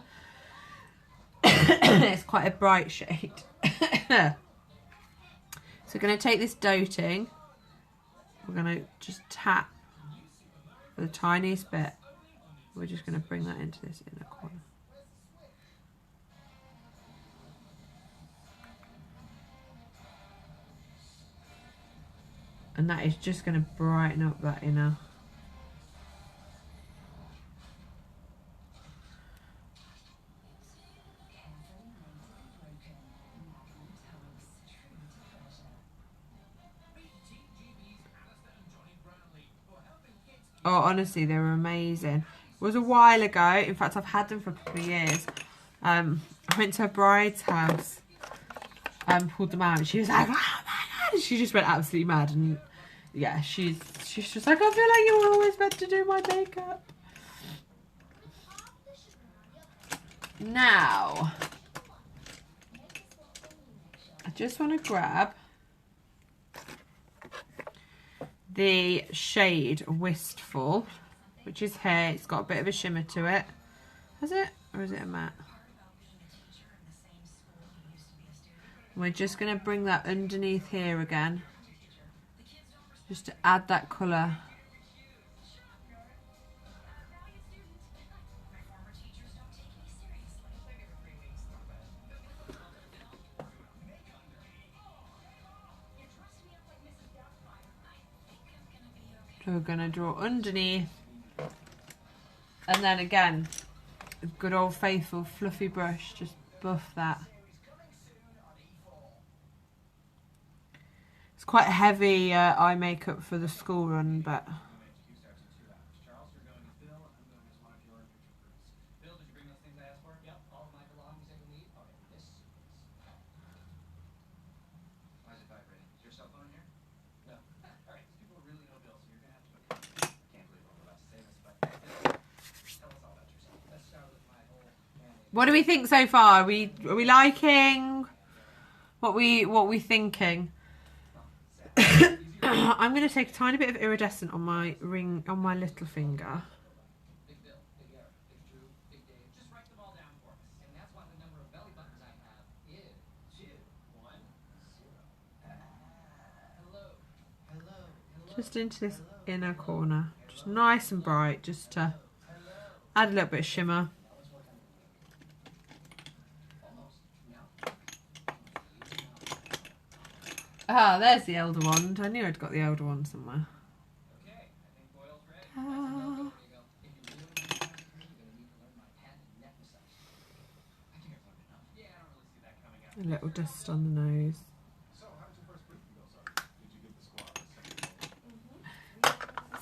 It's quite a bright shade. So we're going to take this Doting. We're going to just tap for the tiniest bit. We're just going to bring that into this inner corner. And that is just going to brighten up that inner. Oh, honestly, they were amazing. It was a while ago. In fact, I've had them for a couple of years. I went to a bride's house and pulled them out. And she was like, oh my God. And she just went absolutely mad. And yeah, she's just like, I feel like you were always meant to do my makeup. Now, I just want to grab the shade Wistful, which is here. It's got a bit of a shimmer to it. Has it? Or is it a matte? We're just going to bring that underneath here again, just to add that colour. So we're going to draw underneath, and then again, a good old faithful fluffy brush, just buff that. It's quite heavy eye makeup for the school run, but what do we think so far? Are we liking what we thinking? I'm going to take a tiny bit of iridescent on my ring, on my little finger. Just into this inner corner, just nice and bright, just to add a little bit of shimmer. Ah, there's the elder wand. I knew I'd got the elder wand somewhere. A little dust on the nose.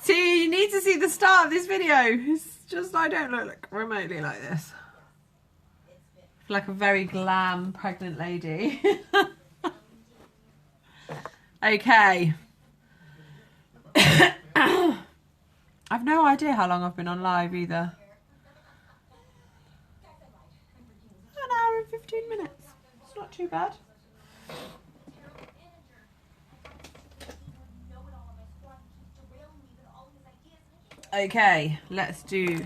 See, you need to see the start of this video. It's just I don't look remotely like this. I feel like a very glam pregnant lady. Okay. I've no idea how long I've been on live either. An hour and 15 minutes. It's not too bad. Okay, let's do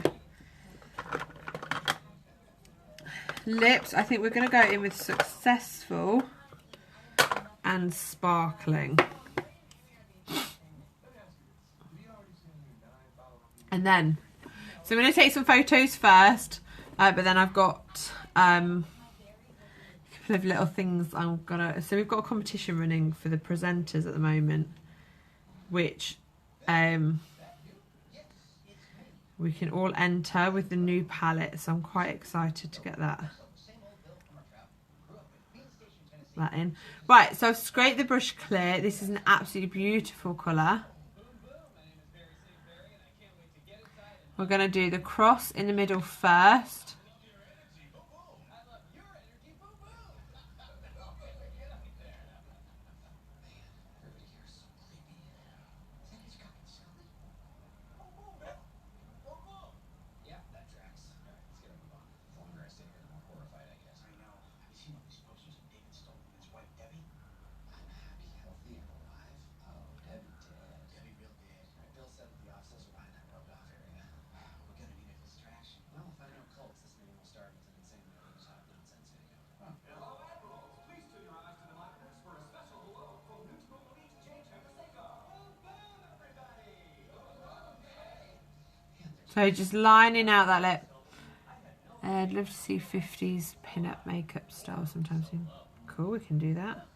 lips. I think we're going to go in with Successful and Sparkling. And then, so I'm going to take some photos first, but then I've got a couple of little things I'm going to... So we've got a competition running for the presenters at the moment, which we can all enter with the new palette, so I'm quite excited to get that in. Right, so I've scraped the brush clear. This is an absolutely beautiful colour. We're going to do the cross in the middle first. So just lining out that lip. I'd love to see 50s pin-up makeup style sometimes. Cool, we can do that.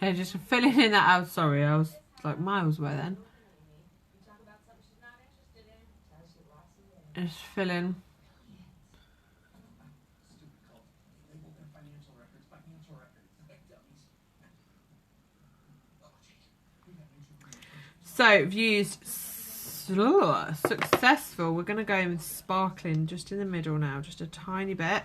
So just filling in that out. Sorry, I was It's like miles away then. Just filling. So I've used successful. We're going to go in with sparkling just in the middle now, just a tiny bit.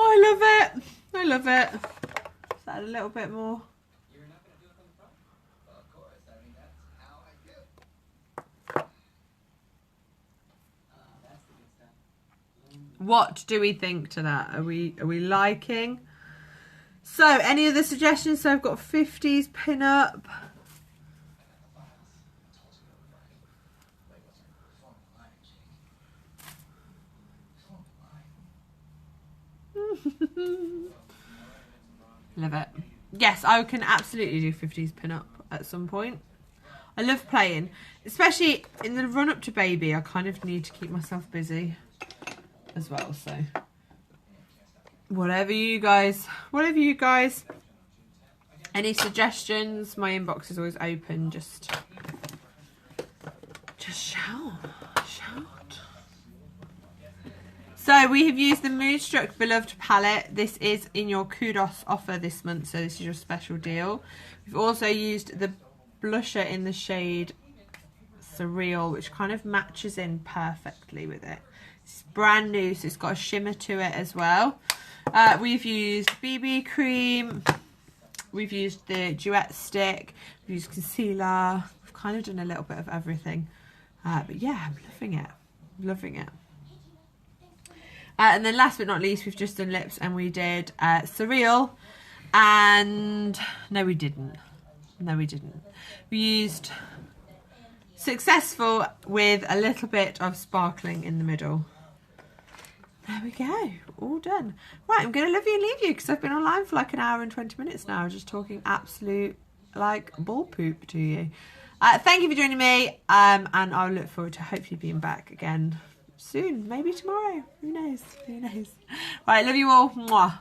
I love it. I love it. Just add a little bit more. You're not going to do it from the front? Well, of course. I mean, that's how I do. That's the good stuff. What do we think to that? Are we liking? So, any other suggestions? So I've got 50s pin up. Love it. Yes, I can absolutely do 50s pin up at some point. I love playing, especially in the run up to baby. I kind of need to keep myself busy as well. So whatever you guys, any suggestions? My inbox is always open. Just shout. So we have used the Moonstruck Beloved palette. This is in your Kudos offer this month, so this is your special deal. We've also used the blusher in the shade Surreal, which kind of matches in perfectly with it. It's brand new, so it's got a shimmer to it as well. We've used BB cream. We've used the Duet stick. We've used concealer. We've kind of done a little bit of everything. But yeah, I'm loving it. Loving it. And then last but not least, we've just done lips, and we did Surreal. And no, we didn't. We used Successful with a little bit of sparkling in the middle. There we go, all done. Right, I'm going to love you and leave you because I've been online for like an hour and 20 minutes now, just talking absolute like ball poop to you. Thank you for joining me, and I'll look forward to hopefully being back again soon, maybe tomorrow. Who knows? Right, love you all. Mwah.